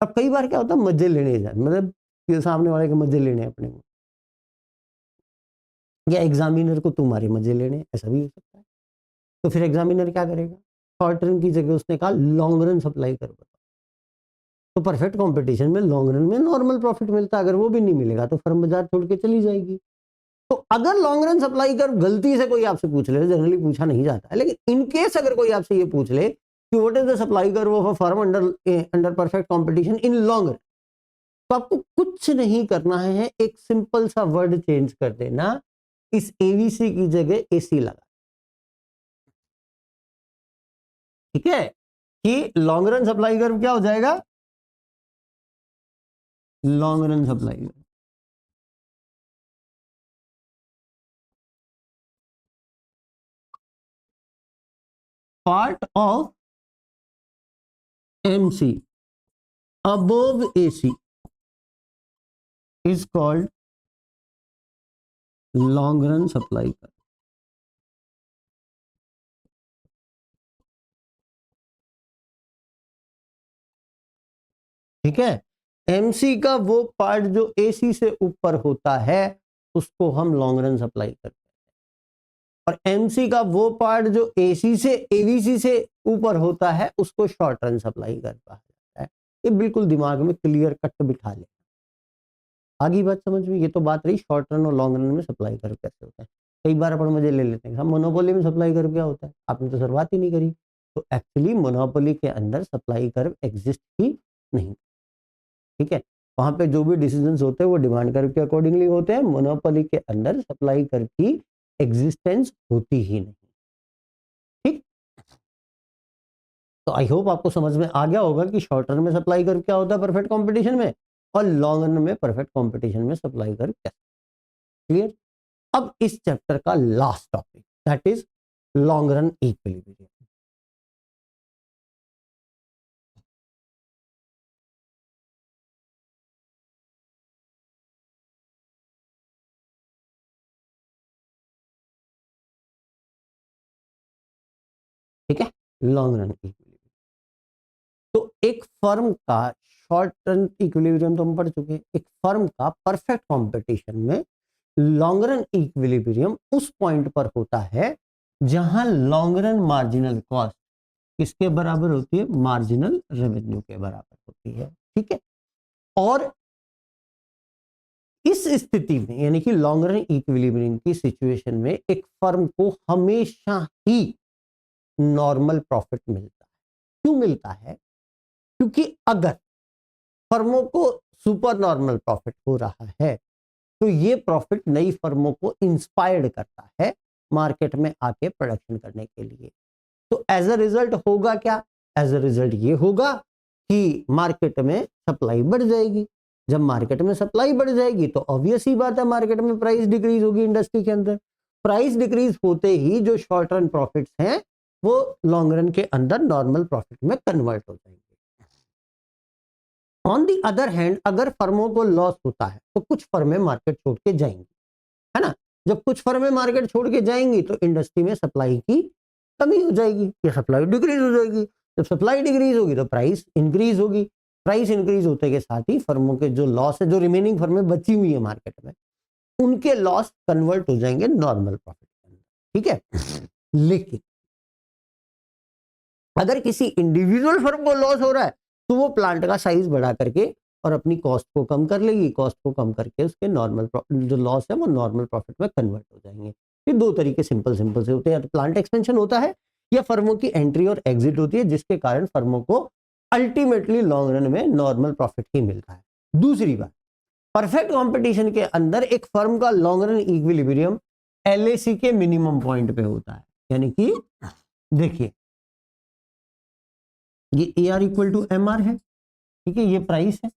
अब कई बार क्या होता है, मजे लेने जाए, मतलब ये सामने वाले के मजे लेने अपने को, या एग्जामिनर को तुम्हारे मजे लेने, ऐसा भी हो सकता है। तो फिर एग्जामिनर क्या करेगा, शॉर्ट रन की जगह उसने कहा लॉन्ग रन सप्लाई कर्व। तो परफेक्ट कंपटीशन में लॉन्ग रन में नॉर्मल प्रॉफिट मिलता है, अगर वो भी नहीं मिलेगा तो फर्म बाजार छोड़ के चली जाएगी। तो अगर लॉन्ग रन सप्लाई कर गलती से कोई आपसे पूछ ले, जनरली पूछा नहीं जाता है, लेकिन इनकेस अगर कोई आपसे ये पूछ ले कि what is the supply curve of a firm under under perfect competition in long run, तो आपको कुछ नहीं करना है, एक सिंपल सा वर्ड चेंज कर देना, इस एवीसी की जगह एसी लगा। ठीक है, कि लॉन्ग रन सप्लाई कर्व क्या हो जाएगा, long run supply curve part of MC above AC is called long run supply curve। ठीक है, एमसी का वो पार्ट जो एसी से ऊपर होता है उसको हम लॉन्ग रन सप्लाई करते हैं, और एमसी का वो पार्ट जो एसी से एवीसी से ऊपर होता है उसको शॉर्ट रन सप्लाई कर कहा जाता है। ये बिल्कुल दिमाग में क्लियर कट बिठा ले, आगे बात समझ में। ये तो बात रही शॉर्ट रन और लॉन्ग रन में सप्लाई कर्व कैसे होता है। कई बार अपन मजे ले लेते हैं, हम मोनोपोली में सप्लाई कर्व क्या होता है, आपने तो शुरुआत ही नहीं करी। तो एक्चुअली मोनोपोली के अंदर सप्लाई कर्व एग्जिस्ट ही नहीं। ठीक है, वहां पे जो भी डिसीजंस होते हैं वो डिमांड कर्व के अकॉर्डिंगली होते हैं, मोनोपोली के अंदर सप्लाई कर्व की एग्जिस्टेंस होती ही नहीं। ठीक, तो आई होप आपको समझ में आ गया होगा कि शॉर्ट रन में सप्लाई कर्व क्या होता है परफेक्ट कंपटीशन में, और लॉन्ग रन में परफेक्ट कंपटीशन में सप्लाई कर्व क्या। क्लियर। अब इस चैप्टर का last topic that is long run equilibrium. ठीक है, लॉन्ग रन इक्विलिब्रियम। तो एक फर्म का शॉर्ट रन इक्विलिब्रियम तो हम पढ़ चुके हैं, एक फर्म का परफेक्ट कंपटीशन में लॉन्ग रन इक्विलिब्रियम उस पॉइंट पर होता है जहां लॉन्ग रन मार्जिनल कॉस्ट किसके बराबर होती है, मार्जिनल रेवेन्यू के बराबर होती है। ठीक है, और इस स्थिति में यानी कि लॉन्ग रन इक्विलिब्रियम की सिचुएशन में एक फर्म को हमेशा ही नॉर्मल प्रॉफिट मिलता है। क्यों मिलता है? क्योंकि अगर फर्मों को सुपर नॉर्मल प्रॉफिट हो रहा है तो ये प्रॉफिट नई फर्मों को इंस्पायर्ड करता है मार्केट में आके प्रोडक्शन करने के लिए। तो एज अ रिजल्ट होगा क्या? एज अ रिजल्ट ये होगा कि मार्केट में सप्लाई बढ़ जाएगी। जब मार्केट में सप्लाई बढ़ जाएगी तो ऑब्वियस ही बात है मार्केट में प्राइस डिक्रीज होगी। इंडस्ट्री के अंदर प्राइस डिक्रीज होते ही जो शॉर्ट रन प्रॉफिट्स हैं वो लॉन्ग रन के अंदर नॉर्मल प्रॉफिट में कन्वर्ट हो जाएंगे। ऑन दी अदर हैंड अगर फर्मों को लॉस होता है तो कुछ फर्में मार्केट छोड़ के जाएंगी, है ना। जब कुछ फर्में मार्केट छोड़ के जाएंगी तो इंडस्ट्री में सप्लाई की कमी हो जाएगी या सप्लाई डिक्रीज हो जाएगी। जब सप्लाई डिक्रीज होगी तो प्राइस इंक्रीज होगी। प्राइस इंक्रीज होते के साथ ही फर्मों के जो लॉस है, जो रिमेनिंग फर्में बची हुई है मार्केट में, उनके लॉस कन्वर्ट हो जाएंगे नॉर्मल प्रॉफिट के अंदर। ठीक है, लेकिन अगर किसी इंडिविजुअल फर्म को लॉस हो रहा है तो वो प्लांट का साइज बढ़ा करके और अपनी कॉस्ट को कम कर लेगी। कॉस्ट को कम करके उसके नॉर्मल जो लॉस है वो नॉर्मल प्रॉफिट में कन्वर्ट हो जाएंगे। ये दो तरीके सिंपल सिंपल से होते हैं, या तो प्लांट एक्सपेंशन होता है या फर्मों की एंट्री और एग्जिट होती है जिसके कारण फर्मों को अल्टीमेटली लॉन्ग रन में नॉर्मल प्रॉफिट ही मिलता है। दूसरी बात, परफेक्ट कंपटीशन के अंदर एक फर्म का लॉन्ग रन इक्विलिब्रियम एलएसी के मिनिमम पॉइंट पे होता है। यानी कि देखिए, ये A R equal to M R है, ठीक है, ये प्राइस है,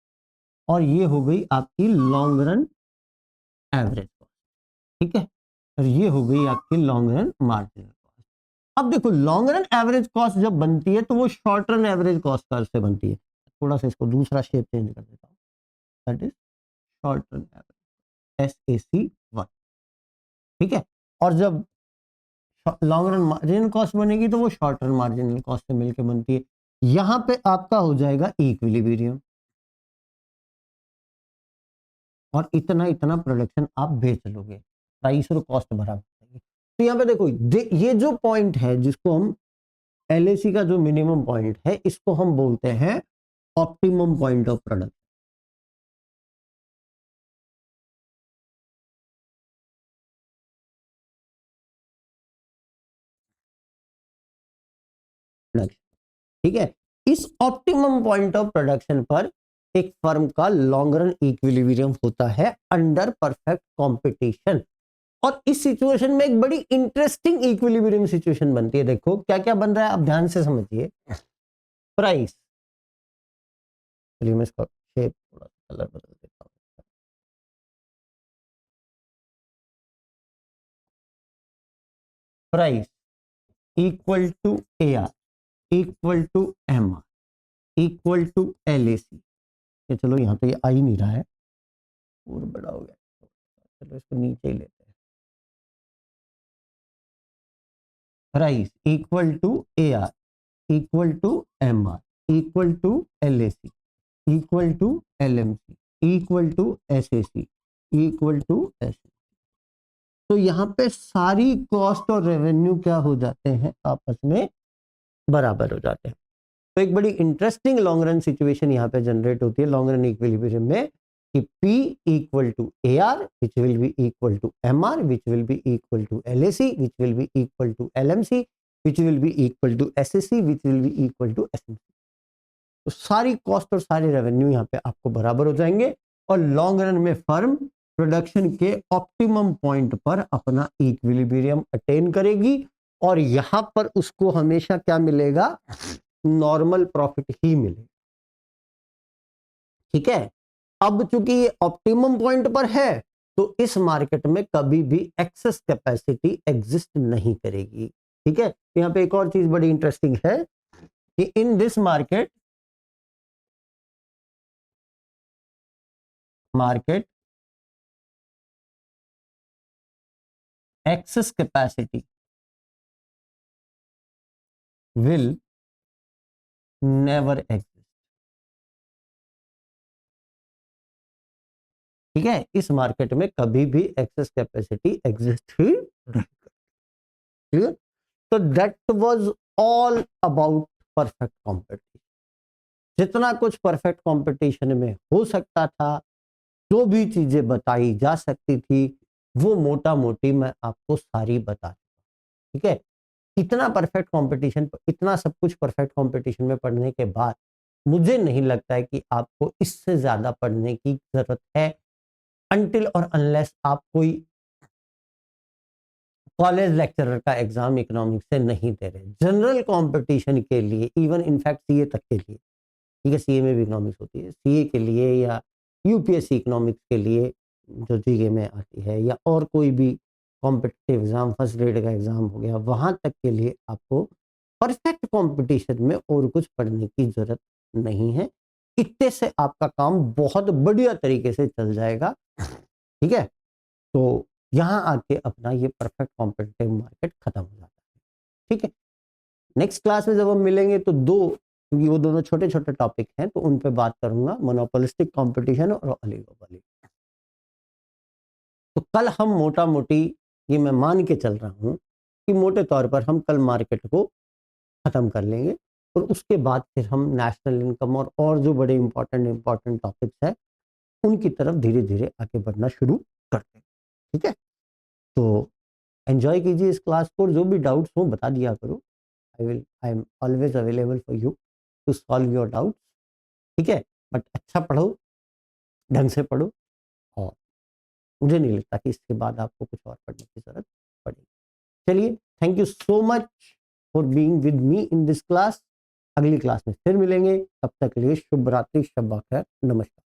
और ये हो गई आपकी लॉन्ग रन एवरेज कॉस्ट। ठीक है, और ये हो गई आपकी लॉन्ग रन मार्जिनल कॉस्ट। अब देखो, लॉन्ग रन एवरेज कॉस्ट जब बनती है तो वो short run average cost curve से बनती है। थोड़ा सा इसको दूसरा शेप चेंज कर देता हूँ, that is short run average, SAC1। ठीक है, और जब लॉन्ग रन मार्जिनल कॉस्ट बनेगी तो वो शॉर्ट रन मार्जिनल कॉस्ट से मिलकर बनती है। यहां पे आपका हो जाएगा इक्विलिब्रियम, और इतना इतना प्रोडक्शन आप बेच लोगे, प्राइस और कॉस्ट बराबर रहेगी। तो यहाँ पे देखो, ये जो पॉइंट है जिसको हम LAC का जो मिनिमम पॉइंट है इसको हम बोलते हैं ऑप्टिमम पॉइंट ऑफ प्रोडक्शन। ठीक है, इस ऑप्टिमम पॉइंट ऑफ प्रोडक्शन पर एक फर्म का लॉन्ग रन इक्विलिब्रियम होता है अंडर परफेक्ट कंपटीशन। और इस सिचुएशन में एक बड़ी इंटरेस्टिंग इक्विलिब्रियम सिचुएशन बनती है। देखो क्या क्या बन रहा है, आप ध्यान से समझिए। प्राइस, चलिए मैं इसका शेप थोड़ा कलर बदल देता हूँ। Price equal to AR equal to MR equal to LAC। ये चलो यहाँ तो ये आ ही नहीं रहा है, और बड़ा हो गया, चलो इसको नीचे ही लेते हैं। Price equal to AR equal to MR equal to LAC equal to LMC equal to SAC equal to SC। तो यहाँ पे सारी कॉस्ट और रेवेन्यू क्या हो जाते हैं, आपस में बराबर हो जाते हैं। तो एक बड़ी इंटरेस्टिंग लॉन्ग रन सिचुएशन यहाँ पे जनरेट होती है लॉन्ग रन इक्विलिब्रियम में, कि P equal to AR which will be equal to MR which will be equal to LAC which will be equal to LMC which will be equal to SSC which will be equal to SMC। तो सारी कॉस्ट और सारे रेवेन्यू यहाँ पे आपको बराबर हो जाएंगे और लॉन्ग रन में फर्म प्रोडक्शन के ऑप्टिमम पॉइंट पर अपना इक्विलिब्रियम अटेन करेगी, और यहां पर उसको हमेशा क्या मिलेगा, नॉर्मल प्रॉफिट ही मिलेगा। ठीक है, अब चूंकि ये ऑप्टिमम पॉइंट पर है तो इस मार्केट में कभी भी एक्सेस कैपेसिटी एग्जिस्ट नहीं करेगी। ठीक है, यहाँ पे एक और चीज बड़ी इंटरेस्टिंग है कि in this market access capacity will never exist. ठीक है, इस मार्केट में कभी भी एक्सेस कैपेसिटी एग्जिस्ट ही नहीं करती। तो that was all about perfect competition. जितना कुछ परफेक्ट कंपटीशन में हो सकता था, जो भी चीजें बताई जा सकती थी, वो मोटा मोटी मैं आपको सारी बता। ठीक है, इतना परफेक्ट कंपटीशन, इतना सब कुछ परफेक्ट कंपटीशन में पढ़ने के बाद मुझे नहीं लगता है कि आपको इससे ज्यादा पढ़ने की जरूरत है, अनटिल और अनलेस आप कोई कॉलेज लेक्चरर का एग्जाम इकोनॉमिक्स से नहीं दे रहे। जनरल कंपटीशन के लिए, इवन इनफैक्ट सीए तक के लिए, ठीक है, सीए में भी इकोनॉमिक्स होती है, सीए के लिए या यूपीएससी इकोनॉमिक्स के लिए जो जीके में आती है, या और कोई भी कॉम्पिटिटिव एग्जाम, फर्स्ट ग्रेड का एग्जाम हो गया, वहां तक के लिए आपको परफेक्ट कंपटीशन में और कुछ पढ़ने की जरूरत नहीं है। इतने से आपका काम बहुत बढ़िया तरीके से चल जाएगा। ठीक है, तो यहाँ आके अपना ये परफेक्ट कॉम्पिटिटिव मार्केट खत्म हो जाता है। ठीक है, नेक्स्ट क्लास में जब हम मिलेंगे तो दो, क्योंकि वो दोनों छोटे छोटे टॉपिक हैं, तो उन पे बात करूंगा, मोनोपोलिस्टिक कंपटीशन और ओलिगोपोली। तो कल हम मोटा मोटी, ये मैं मान के चल रहा हूं कि मोटे तौर पर हम कल मार्केट को खत्म कर लेंगे, और उसके बाद फिर हम नेशनल इनकम और जो बड़े इंपॉर्टेंट टॉपिक्स है उनकी तरफ धीरे धीरे आगे बढ़ना शुरू करते हैं। ठीक है, तो एंजॉय कीजिए इस क्लास को, जो भी डाउट्स हो बता दिया करो। I am always available for you to solve your doubts. ठीक है, बट अच्छा पढ़ो, ढंग से पढ़ो, और मुझे नहीं लगता कि इसके बाद आपको कुछ और पढ़ने की जरूरत पड़ेगी। चलिए, thank you so much for being with me in this class. अगली क्लास में फिर मिलेंगे, तब तक के लिए शुभ रात्रि, शब्बा खैर, नमस्कार।